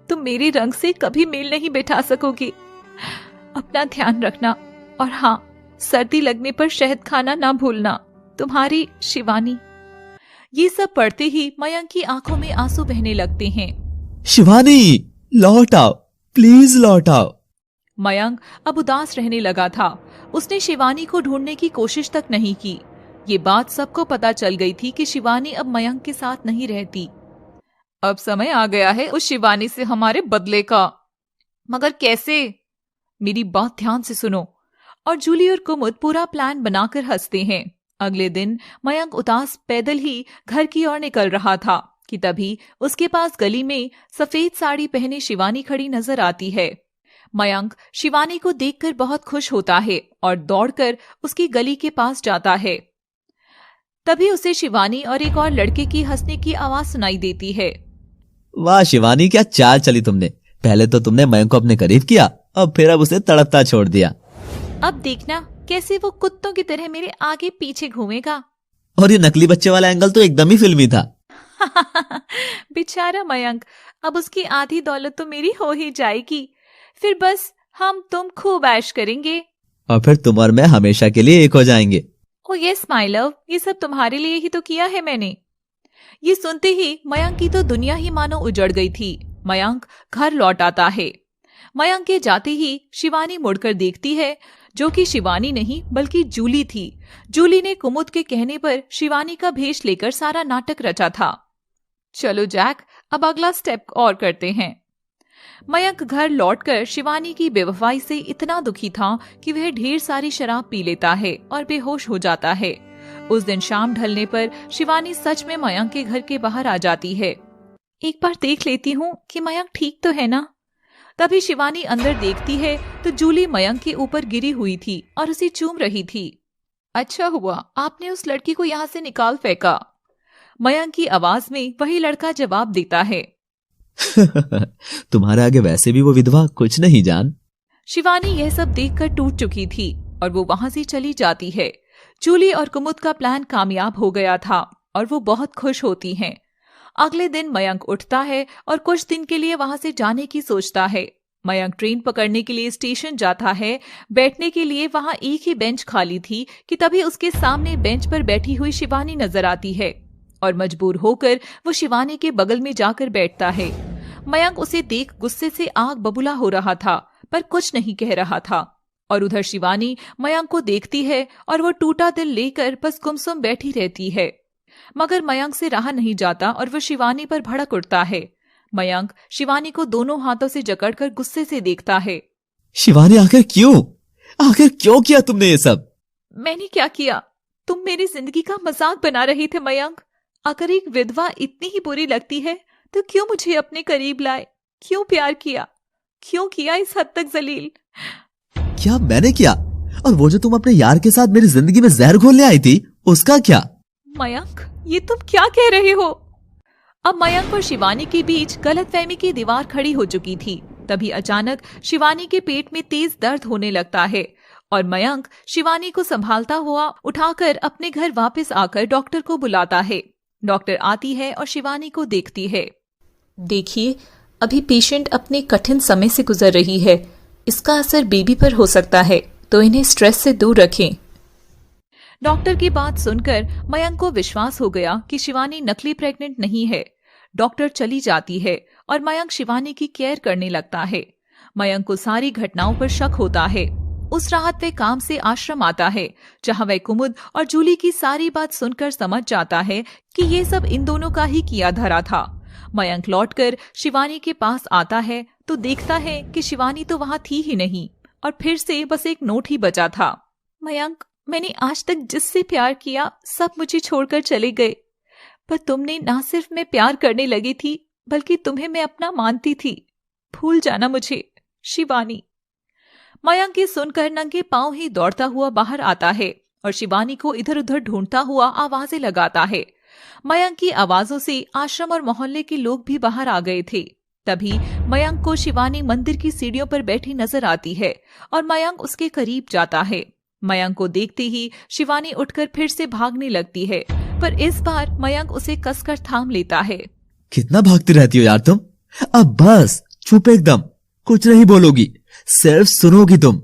A: तुम मेरे रंग से कभी मेल नहीं बैठा सकोगी। अपना ध्यान रखना और हाँ, सर्दी लगने पर शहद खाना ना भूलना। तुम्हारी शिवानी। ये सब पढ़ते ही मयंक की आंखों में आंसू बहने लगते हैं।
B: शिवानी, लौट आओ, प्लीज लौट आओ।
A: मयंक अब उदास रहने लगा था। उसने शिवानी को ढूंढने की कोशिश तक नहीं की। ये बात सबको पता चल गई थी कि शिवानी अब मयंक के साथ नहीं रहती।
C: अब समय आ गया है उस शिवानी से हमारे बदले का।
A: मगर कैसे? मेरी बात ध्यान से सुनो। और जूली और कुमुद पूरा प्लान बनाकर हंसते हैं। अगले दिन मयंक उदास पैदल ही घर की ओर निकल रहा था कि तभी उसके पास गली में सफेद साड़ी पहने शिवानी खड़ी नजर आती है। मयंक शिवानी को देखकर बहुत खुश होता है और दौड़कर उसकी गली के पास जाता है। तभी उसे शिवानी और एक और लड़के की हंसने की आवाज सुनाई देती है।
B: वाह शिवानी, क्या चाल चली तुमने। पहले तो तुमने मयंक को अपने करीब किया, अब फिर अब उसे तड़पता छोड़ दिया।
E: अब देखना कैसे वो कुत्तों की तरह मेरे आगे पीछे घूमेगा।
B: और ये नकली बच्चे वाला एंगल तो एकदम ही फिल्मी था।
E: बेचारा मयंक, अब उसकी आधी दौलत तो मेरी हो ही जाएगी। फिर बस हम तुम खूब ऐश करेंगे
B: और फिर तुम और मैं हमेशा के लिए एक हो जाएंगे।
E: ओ यस माय लव, ये सब तुम्हारे लिए ही तो किया है मैंने।
A: ये सुनते ही मयंक की तो दुनिया ही मानो उजड़ गई थी। मयंक घर लौट आता है। मयंक के जाते ही शिवानी मुड़कर देखती है, जो कि शिवानी नहीं बल्कि जूली थी। जूली ने कुमुद के कहने पर शिवानी का भेष लेकर सारा नाटक रचा था। चलो जैक, अब अगला स्टेप और करते हैं। मयंक घर लौटकर शिवानी की बेवफाई से इतना दुखी था कि वह ढेर सारी शराब पी लेता है और बेहोश हो जाता है। उस दिन शाम ढलने पर शिवानी सच में मयंक के घर के बाहर आ जाती है। एक बार देख लेती हूँ कि मयंक ठीक तो है ना। तभी शिवानी अंदर देखती है तो जूली मयंक के ऊपर गिरी हुई थी और उसे चूम रही थी। अच्छा हुआ आपने उस लड़की को यहाँ से निकाल फेंका। मयंक की आवाज में वही लड़का जवाब देता है।
B: तुम्हारे आगे वैसे भी वो विधवा कुछ नहीं जान।
A: शिवानी यह सब देखकर टूट चुकी थी और वो वहां से चली जाती है। जूली और कुमुद का प्लान कामयाब हो गया था और वो बहुत खुश होती हैं। अगले दिन मयंक उठता है और कुछ दिन के लिए वहां से जाने की सोचता है। मयंक ट्रेन पकड़ने के लिए स्टेशन जाता है। बैठने के लिए वहां एक ही बेंच खाली थी कि तभी उसके सामने बेंच पर बैठी हुई शिवानी नजर आती है और मजबूर होकर वो शिवानी के बगल में जाकर बैठता है। मयंक उसे देख गुस्से से आग बबूला हो रहा था पर कुछ नहीं कह रहा था। और उधर शिवानी मयंक को देखती है और वो टूटा दिल लेकर बस गुमसुम बैठी रहती है। मगर मयंक से रहा नहीं जाता और वो शिवानी पर भड़क उठता है। मयंक शिवानी को दोनों हाथों से जकड़कर गुस्से से देखता है।
B: शिवानी आखिर क्यों किया तुमने ये सब?
A: मैंने क्या किया? तुम मेरी जिंदगी का मजाक बना रहे थे मयंक। अगर एक विधवा इतनी ही बुरी लगती है तो क्यों मुझे अपने करीब लाए? क्यों प्यार किया? क्यों किया इस हद तक जलील?
B: क्या मैंने किया? और वो जो तुम अपने यार के साथ मेरी जिंदगी में जहर घोलने आई थी, उसका क्या?
A: मयंक, ये तुम क्या कह रहे हो? अब मयंक और शिवानी के बीच गलतफहमी की दीवार खड़ी हो चुकी थी। तभी अचानक शिवानी के पेट में तेज दर्द होने लगता है और मयंक शिवानी को संभालता हुआ उठाकर अपने घर वापस आकर डॉक्टर को बुलाता है। डॉक्टर आती है और शिवानी को देखती है। देखिए, अभी पेशेंट अपने कठिन समय से गुजर रही है। इसका असर बेबी पर हो सकता है, तो इन्हें स्ट्रेस से दूर रखें। डॉक्टर की बात सुनकर मयंक को विश्वास हो गया कि शिवानी नकली प्रेग्नेंट नहीं है। डॉक्टर चली जाती है और मयंक शिवानी की केयर करने लगता है। मयंक को सारी घटनाओं पर शक होता है। उस रात वह काम से आश्रम आता है, जहां वह कुमुद और जूली की सारी बात सुनकर समझ जाता है कि ये सब इन दोनों का ही किया धरा था। मयंक लौटकर शिवानी के पास आता है तो देखता है कि शिवानी तो वहां थी ही नहीं और फिर से बस एक नोट ही बचा था। मयंक, मैंने आज तक जिससे प्यार किया सब मुझे छोड़कर चले गए, पर तुमने ना सिर्फ मैं प्यार करने लगी थी बल्कि तुम्हें मैं अपना मानती थी। भूल जाना मुझे, शिवानी। मयंक ये सुनकर नंगे पांव ही दौड़ता हुआ बाहर आता है और शिवानी को इधर उधर ढूंढता हुआ आवाजें लगाता है। मयंक की आवाजों से आश्रम और मोहल्ले के लोग भी बाहर आ गए थे। तभी मयंक को शिवानी मंदिर की सीढ़ियों पर बैठी नजर आती है और मयंक उसके करीब जाता है। मयंक को देखते ही शिवानी उठकर फिर से भागने लगती है, पर इस बार मयंक उसे कसकर थाम लेता है।
B: कितना भागती रहती हो यार तुम? अब बस चुप एकदम, कुछ नहीं बोलोगी, सिर्फ सुनोगी तुम।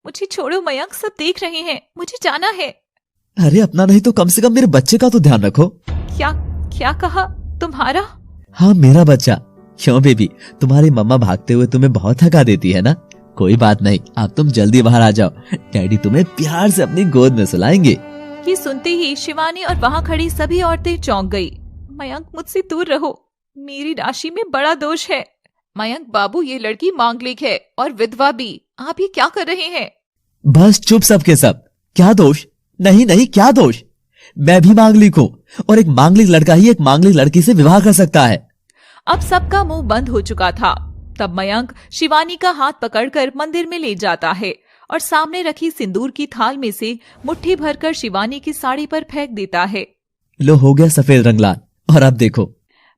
A: मुझे छोड़ो मयंक, सब देख रहे हैं, मुझे जाना है।
B: अरे अपना नहीं तो कम से कम मेरे बच्चे का तो ध्यान रखो।
A: क्या कहा? तुम्हारा?
B: हाँ, मेरा बच्चा। क्यों बेबी, तुम्हारी मम्मा भागते हुए तुम्हें बहुत थका देती है ना? कोई बात नहीं, अब तुम जल्दी बाहर आ जाओ, डैडी तुम्हें प्यार से अपनी गोद में सुलाएंगे।
A: ये सुनते ही शिवानी और वहाँ खड़ी सभी औरतें चौंक गई।
C: मयंक, मुझसे दूर रहो, मेरी राशि में बड़ा दोष है। मयंक बाबू, ये लड़की मांगलिक है और विधवा भी। आप ये क्या कर रहे हैं?
B: बस चुप सबके सब। क्या दोष? नहीं नहीं, क्या दोष? मैं भी मांगलिक हूँ और एक मांगलिक लड़का ही एक मांगलिक लड़की से विवाह कर सकता है।
A: अब सबका मुंह बंद हो चुका था। तब मयंक शिवानी का हाथ पकड़कर मंदिर में ले जाता है और सामने रखी सिंदूर की थाल में से मुट्ठी भरकर शिवानी की साड़ी पर फेंक देता है।
B: लो, हो गया सफेद रंग लाल। और अब देखो।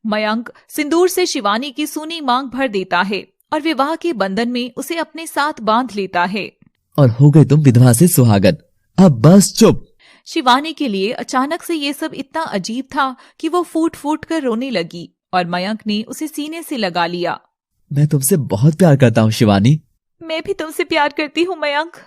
A: मयंक सिंदूर से शिवानी की सूनी मांग भर देता है और विवाह के बंधन में उसे अपने साथ बांध लेता है।
B: और हो गई तुम विधवा से सुहागन। अब बस चुप।
A: शिवानी के लिए अचानक से ये सब इतना अजीब था कि वो फूट फूट कर रोने लगी और मयंक ने उसे सीने से लगा लिया।
B: मैं तुमसे बहुत प्यार करता हूँ शिवानी।
C: मैं भी तुमसे प्यार करती हूँ मयंक।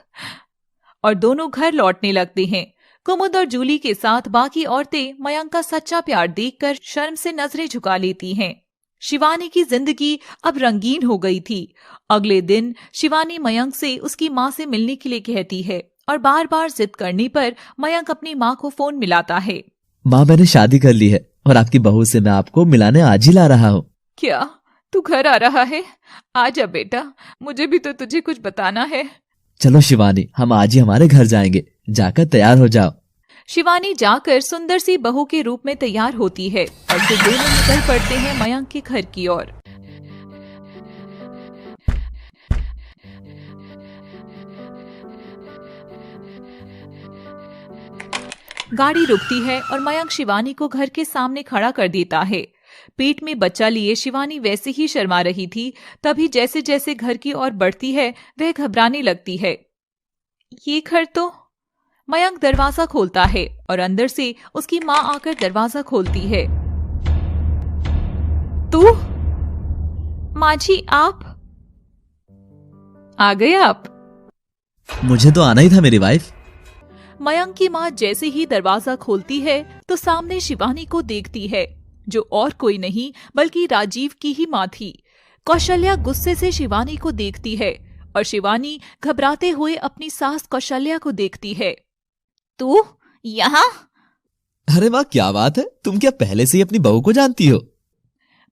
A: और दोनों घर लौटने लगते हैं। कुमुद और जूली के साथ बाकी औरतें मयंक का सच्चा प्यार देखकर शर्म से नजरें झुका लेती हैं। शिवानी की जिंदगी अब रंगीन हो गई थी। अगले दिन शिवानी मयंक से उसकी माँ से मिलने के लिए कहती है और बार बार जिद करने पर मयंक अपनी माँ को फोन मिलाता है।
B: माँ, मैंने शादी कर ली है और आपकी बहू से मैं आपको मिलाने आज ही ला रहा हूँ।
C: क्या तू घर आ रहा है? आजा बेटा, मुझे भी तो तुझे कुछ बताना है।
B: चलो शिवानी, हम आज ही हमारे घर जाएंगे। जाकर तैयार हो जाओ।
A: शिवानी जाकर सुंदर सी बहू के रूप में तैयार होती है और फिर दोनों निकल पड़ते हैं मयंक के घर की ओर। गाड़ी रुकती है और मयंक शिवानी को घर के सामने खड़ा कर देता है। पेट में बच्चा लिए शिवानी वैसे ही शर्मा रही थी, तभी जैसे जैसे घर की ओर बढ़ती है वह घबराने लगती है।
C: ये घर तो।
A: मयंक दरवाजा खोलता है और अंदर से उसकी माँ आकर दरवाजा खोलती है।
C: तू? माँ जी, आप आ गए? आप?
B: मुझे तो आना ही था मेरी वाइफ।
A: मयंक की माँ जैसे ही दरवाजा खोलती है तो सामने शिवानी को देखती है, जो और कोई नहीं बल्कि राजीव की ही माँ थी। कौशल्या गुस्से से शिवानी को देखती है और शिवानी घबराते हुए अपनी सास कौशल्या को देखती है।
E: तू यहाँ?
B: अरे वाह, क्या बात है, तुम क्या पहले से ही अपनी बहू को जानती हो?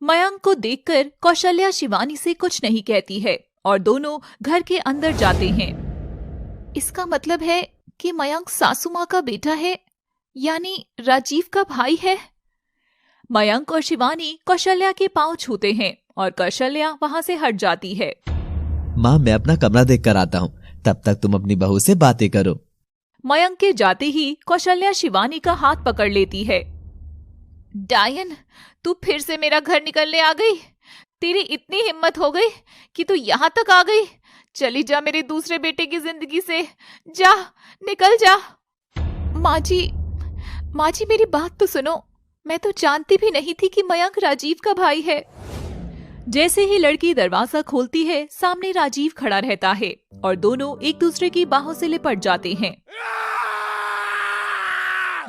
A: मयंक को देखकर कौशल्या शिवानी से कुछ नहीं कहती है और दोनों घर के अंदर जाते हैं।
C: इसका मतलब है कि मयंक सासू माँ का बेटा है, यानी राजीव का भाई है।
A: मयंक और शिवानी कौशल्या के पांव छूते हैं और कौशल्या वहां से हट जाती है।
B: माँ, मैं अपना कमरा देख कर आता हूँ, तब तक तुम अपनी बहू से बातें करो।
A: मयंक के जाते ही कौशल्या शिवानी का हाथ पकड़ लेती है।
C: डायन, तू फिर से मेरा घर निकलने आ गई? तेरी इतनी हिम्मत हो गई कि तू यहाँ तक आ गई? चली जा मेरे दूसरे बेटे की जिंदगी से। जा, निकल जा। माँ जी, मेरी बात तो सुनो। मैं तो जानती भी नहीं थी कि मयंक राजीव का भाई है।
A: जैसे ही लड़की दरवाजा खोलती है, सामने राजीव खड़ा रहता है और दोनों एक दूसरे की बाहों से लिपट जाते हैं।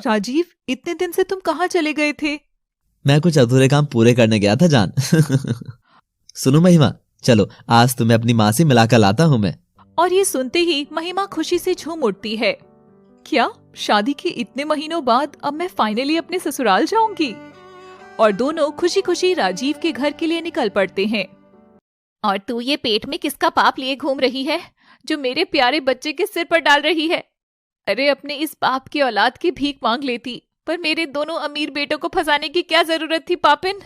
C: राजीव, इतने दिन से तुम कहाँ चले गए थे?
B: मैं कुछ अधूरे काम पूरे करने गया था जान। सुनो महिमा, चलो आज तुम्हें अपनी माँ से मिलाकर लाता हूँ मैं।
A: और ये सुनते ही महिमा खुशी से झूम उठती है।
C: क्या शादी के इतने महीनों बाद अब मैं फाइनली अपने ससुराल जाऊंगी?
A: और दोनों खुशी खुशी राजीव के घर के लिए निकल पड़ते हैं।
E: और तू ये पेट में किसका पाप लिए घूम रही है,
C: जो मेरे प्यारे बच्चे के सिर पर डाल रही है? अरे, अपने इस पाप की औलाद की भीख मांग लेती, पर मेरे दोनों अमीर बेटों को फंसाने की क्या जरूरत थी पापिन?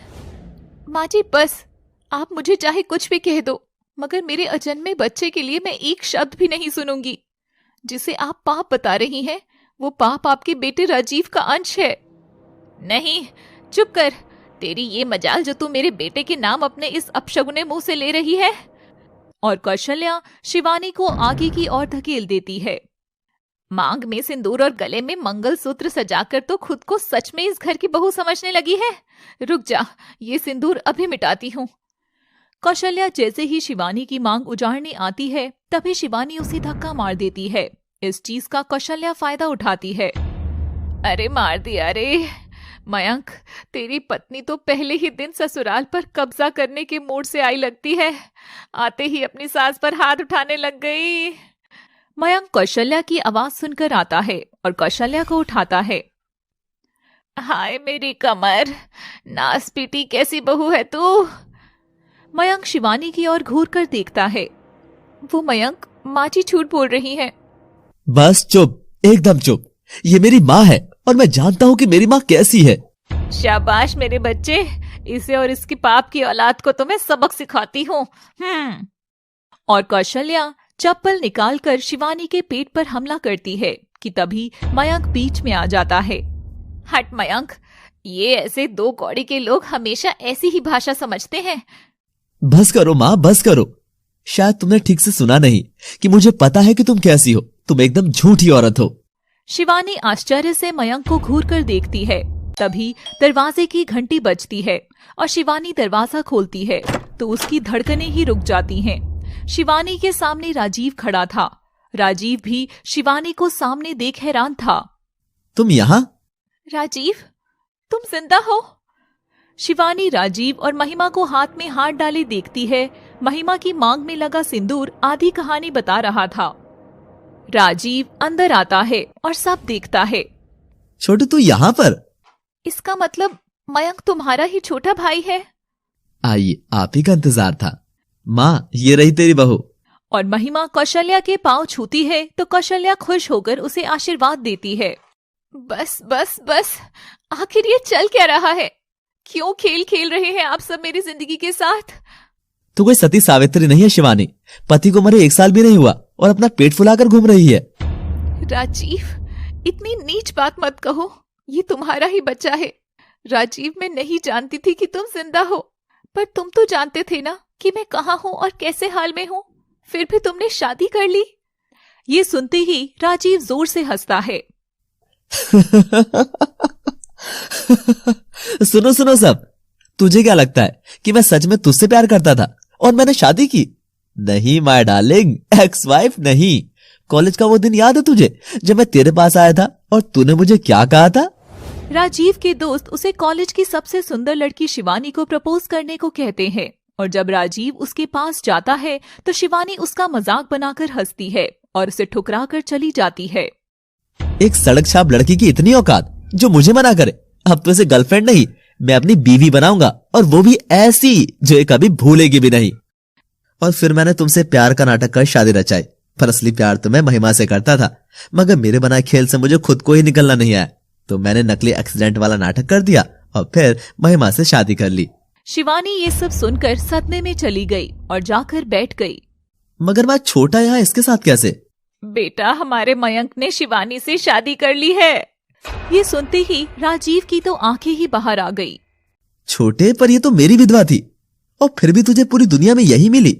C: माँ जी, बस आप मुझे चाहे कुछ भी कह दो, मगर मेरे अजन्मे बच्चे के लिए मैं एक शब्द भी नहीं सुनूंगी। जिसे आप पाप बता रही हैं, वो पाप आपके बेटे राजीव का अंश है।
E: नहीं, चुप कर। तेरी ये मजाल जो तू मेरे बेटे के नाम अपने इस अपशगुने मुंह से ले रही है।
A: और कौशल्या शिवानी को आगे की ओर धकेल देती है।
E: मांग में सिंदूर और गले में मंगलसूत्र सजाकर तो खुद को सच में इस घर की बहू समझने लगी है।
C: रुक जा, ये सिंदूर अभी मिटाती हूँ।
A: कौशल्या जैसे ही शिवानी की मांग उजाड़ने आती है, तभी शिवानी उसे धक्का मार देती है। इस चीज का कौशल्या फायदा उठाती है।
C: अरे मार दिया रे, मयंक, तेरी पत्नी तो पहले ही दिन ससुराल पर कब्जा करने के मूड से आई लगती है। आते ही अपनी सास पर हाथ उठाने लग गई।
A: मयंक कौशल्या की आवाज सुनकर आता है और कौशल्या को उठाता है।
C: हाय मेरी कमर, नास पीटी कैसी बहू है तू।
A: मयंक शिवानी की ओर घूर कर देखता है।
C: वो मयंक, माँ जी झूठ बोल रही हैं।
B: बस चुप, एकदम चुप। ये मेरी माँ है और मैं जानता हूँ कि मेरी माँ कैसी है।
C: शाबाश मेरे बच्चे, इसे और इसकी पाप की औलाद को तो मैं सबक सिखाती हूँ।
A: और कौशल्या चप्पल निकालकर शिवानी के पेट पर हमला करती है कि तभी मयंक बीच में आ जाता है।
C: हट मयंक, ये ऐसे दो कौड़ी के लोग हमेशा ऐसी ही भाषा समझते हैं।
B: बस करो माँ, बस करो। शायद तुमने ठीक से सुना नहीं कि मुझे पता है कि तुम कैसी हो। तुम एकदम झूठी औरत हो।
A: शिवानी आश्चर्य से मयंक को घूर कर देखती है। तभी दरवाजे की घंटी बजती है और शिवानी दरवाजा खोलती है तो उसकी धड़कनें ही रुक जाती हैं। शिवानी के सामने राजीव खड़ा था। राजीव भी शिवानी को सामने देख हैरान था।
B: तुम यहाँ?
C: राजीव, तुम जिंदा हो?
A: शिवानी राजीव और महिमा को हाथ में हाथ डाले देखती है। महिमा की मांग में लगा सिंदूर आधी कहानी बता रहा था। राजीव अंदर आता है और सब देखता है।
B: छोटू, तू यहाँ पर?
C: इसका मतलब मयंक तुम्हारा ही छोटा भाई है।
B: आइए, आप ही का इंतजार था। माँ, ये रही तेरी बहू।
A: और महिमा कौशल्या के पांव छूती है तो कौशल्या खुश होकर उसे आशीर्वाद देती है।
C: बस बस बस, आखिर ये चल क्या रहा है? क्यों खेल खेल रहे हैं आप सब मेरी जिंदगी के साथ?
B: तू कोई सती सावित्री नहीं है शिवानी। पति को मरे 1 साल भी नहीं हुआ और अपना पेट फुलाकर घूम रही है।
C: राजीव, इतनी नीच बात मत कहो। ये तुम्हारा ही बच्चा है। राजीव, मैं नहीं जानती थी कि तुम जिंदा हो, पर तुम तो जानते थे ना कि मैं कहाँ हूँ और कैसे हाल में हूँ। फिर भी तुमने शादी कर ली।
A: ये सुनते ही राजीव जोर से हंसता है।
B: सुनो सुनो सब, तुझे क्या लगता है कि मैं सच में तुझसे प्यार करता था और मैंने शादी की? नहीं माय डार्लिंग, एक्स वाइफ नहीं। कॉलेज का वो दिन याद है तुझे जब मैं तेरे पास आया था और तूने मुझे क्या कहा था?
A: राजीव के दोस्त उसे कॉलेज की सबसे सुंदर लड़की शिवानी को प्रपोज करने को कहते हैं और जब राजीव उसके पास जाता है तो शिवानी उसका मजाक बनाकर हंसती है और उसे ठुकरा कर चली जाती है।
B: एक सड़क छाप लड़की की इतनी औकात जो मुझे मना करे। अब तो इसे गर्लफ्रेंड नहीं, मैं अपनी बीवी बनाऊंगा, और वो भी ऐसी जो ये कभी भूलेगी भी नहीं। और फिर मैंने तुमसे प्यार का नाटक कर शादी रचाई, पर असली प्यार तो मैं महिमा से करता था, मगर मेरे बनाए खेल से मुझे खुद को ही निकलना नहीं आया, तो मैंने नकली एक्सीडेंट वाला नाटक कर दिया और फिर महिमा से शादी कर ली।
A: शिवानी ये सब सुनकर सदमे में चली गई और जाकर बैठ गई।
B: मगर मैं छोटा यहाँ इसके साथ कैसे?
C: बेटा, हमारे मयंक ने शिवानी से शादी कर ली है।
A: ये सुनते ही राजीव की तो आंखें ही बाहर आ गई।
B: छोटे, पर ये तो मेरी विधवा थी और फिर भी तुझे पूरी दुनिया में यही मिली।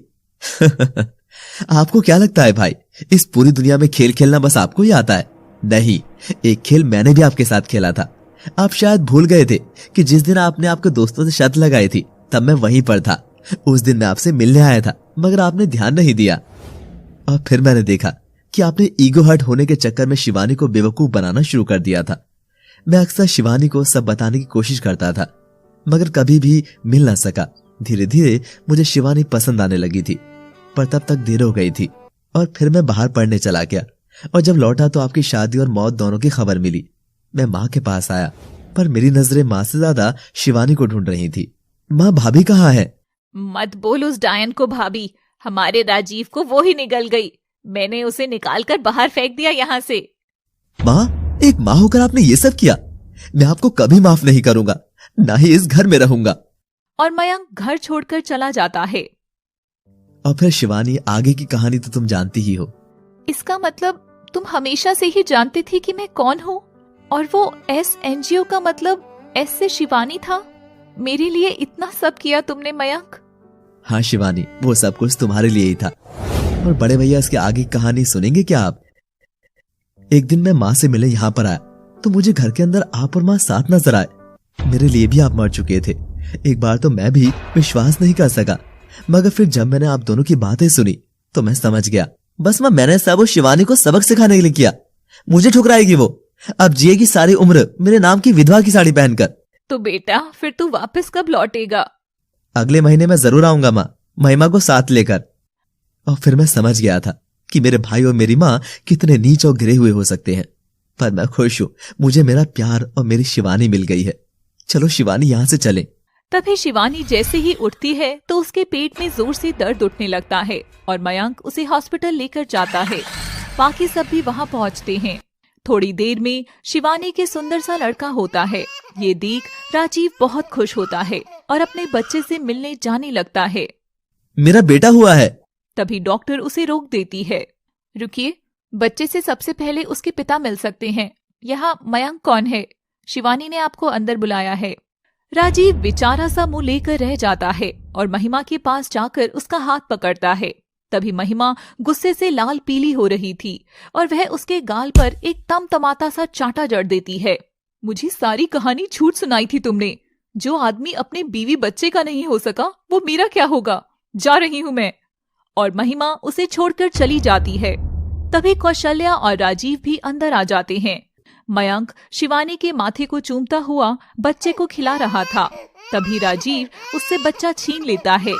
B: आपको क्या लगता है भाई, इस पूरी दुनिया में खेल खेलना बस आपको ही आता है? नहीं, एक खेल मैंने भी आपके साथ खेला था। आप शायद भूल गए थे कि जिस दिन आपने आपके दोस्तों से शर्त लगाई थी तब मैं वहीं पर था। उस दिन मैं आपसे मिलने आया था, मगर आपने ध्यान नहीं दिया। और फिर मैंने देखा कि आपने ईगो हर्ट होने के चक्कर में शिवानी को बेवकूफ बनाना शुरू कर दिया था। मैं अक्सर शिवानी को सब बताने की कोशिश करता था, मगर कभी भी मिल ना सका। धीरे धीरे मुझे शिवानी पसंद आने लगी थी, पर तब तक देर हो गई थी और फिर मैं बाहर पढ़ने चला गया। और जब लौटा तो आपकी शादी और मौत दोनों की खबर मिली। मैं माँ के पास आया, पर मेरी नजरें माँ से ज्यादा शिवानी को ढूंढ रही थी। माँ, भाभी कहाँ है?
C: मत बोल उस डायन को भाभी। हमारे राजीव को वो ही निगल गई। मैंने उसे निकालकर बाहर फेंक दिया यहाँ से।
B: माँ, एक माँ होकर आपने ये सब किया। मैं आपको कभी माफ नहीं करूंगा, ना ही इस घर में रहूंगा।
A: और मयंक घर छोड़कर चला जाता है।
B: और फिर शिवानी, आगे की कहानी तो तुम जानती ही हो।
A: इसका मतलब तुम हमेशा से ही जानती थी कि मैं कौन हूँ? और वो SNGO का मतलब S से शिवानी था? मेरे लिए इतना सब किया तुमने मयंक।
B: हाँ शिवानी, वो सब कुछ तुम्हारे लिए ही था। और बड़े भैया, इसके आगे की कहानी सुनेंगे क्या आप? एक दिन मैं माँ से मिले यहाँ पर आया तो मुझे घर के अंदर आप और माँ साथ नजर आए। मेरे लिए भी आप मर चुके थे। एक बार तो मैं भी विश्वास नहीं कर सका, मगर फिर जब मैंने आप दोनों की बातें सुनी तो मैं समझ गया। बस मैंने सब उस शिवानी को सबक सिखाने के लिए किया। मुझे ठुकराएगी वो, अब जिएगी सारी उम्र मेरे नाम की विधवा की साड़ी पहनकर।
C: तो बेटा फिर तू वापस कब लौटेगा?
B: अगले महीने मैं जरूर आऊंगा माँ, महिमा को साथ लेकर। और फिर मैं समझ गया था कि मेरे भाई और मेरी माँ कितने नीच और गिरे हुए हो सकते हैं। पर मैं खुश हूं, मुझे मेरा प्यार और मेरी शिवानी मिल गई है। चलो शिवानी, यहां से चलें।
A: तभी शिवानी जैसे ही उठती है तो उसके पेट में जोर से दर्द उठने लगता है और मयंक उसे हॉस्पिटल लेकर जाता है। बाकी सब भी वहां पहुंचते हैं। थोड़ी देर में शिवानी के सुंदर सा लड़का होता है। ये देख राजीव बहुत खुश होता है और अपने बच्चे से मिलने जाने लगता है।
B: मेरा बेटा हुआ है।
A: तभी डॉक्टर उसे रोक देती है।
C: रुकिए, बच्चे से सबसे पहले उसके पिता मिल सकते हैं। यहाँ मयंक कौन है? शिवानी ने आपको अंदर बुलाया है।
A: राजीव बेचारा सा मुंह लेकर रह जाता है और महिमा के पास जाकर उसका हाथ पकड़ता है। तभी महिमा गुस्से से लाल पीली हो रही थी और वह उसके गाल पर एक तमतमाता सा चांटा जड़ देती है।
C: मुझे सारी कहानी झूठ सुनाई थी तुमने। जो आदमी अपने बीवी बच्चे का नहीं हो सका वो मेरा क्या होगा? जा रही हूँ मैं।
A: और महिमा उसे छोड़कर चली जाती है। तभी कौशल्या और राजीव भी अंदर आ जाते हैं। मयंक शिवानी के माथे को चूमता हुआ बच्चे को खिला रहा था। तभी राजीव उससे बच्चा छीन लेता है।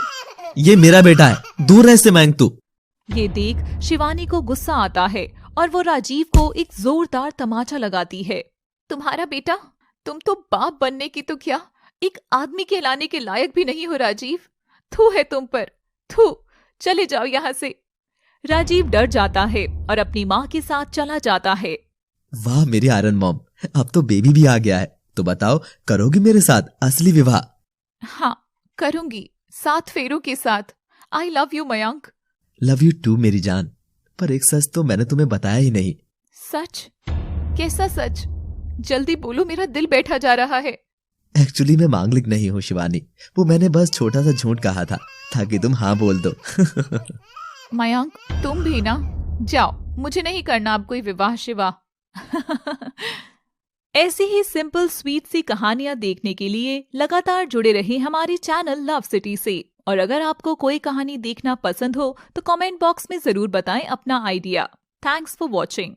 B: ये मेरा बेटा है, दूर रह से मयंक तू।
A: ये देख शिवानी को गुस्सा आता है और वो राजीव को एक जोरदार तमाचा लगाती है।
C: तुम्हारा बेटा? तुम तो बाप बनने की तो क्या, एक आदमी कहलाने के लायक भी नहीं हो राजीव। थू है तुम पर, थू। चले जाओ यहाँ से।
A: राजीव डर जाता है और अपनी माँ के साथ चला जाता है।
B: वाह मेरी आयरन मॉम, अब तो बेबी भी आ गया है। तो बताओ, करोगी मेरे साथ असली विवाह?
C: हाँ करूंगी, 7 फेरों के साथ। I love you Mayank.
B: Love you too मेरी जान। पर एक सच तो मैंने तुम्हें बताया ही नहीं।
C: सच? कैसा सच? जल्दी बोलो, मेरा दिल बैठा जा रहा है।
B: एक्चुअली मैं मांगलिक नहीं हूँ शिवानी, वो मैंने बस छोटा सा झूठ कहा था ताकि तुम हाँ बोल दो।
C: मयंक तुम भी ना, जाओ, मुझे नहीं करना अब कोई विवाह शिवाह।
A: ऐसी ही सिंपल स्वीट सी कहानियां देखने के लिए लगातार जुड़े रहे हमारे चैनल लव सिटी से। और अगर आपको कोई कहानी देखना पसंद हो तो कमेंट बॉक्स में जरूर बताएं अपना आइडिया। Thanks for watching.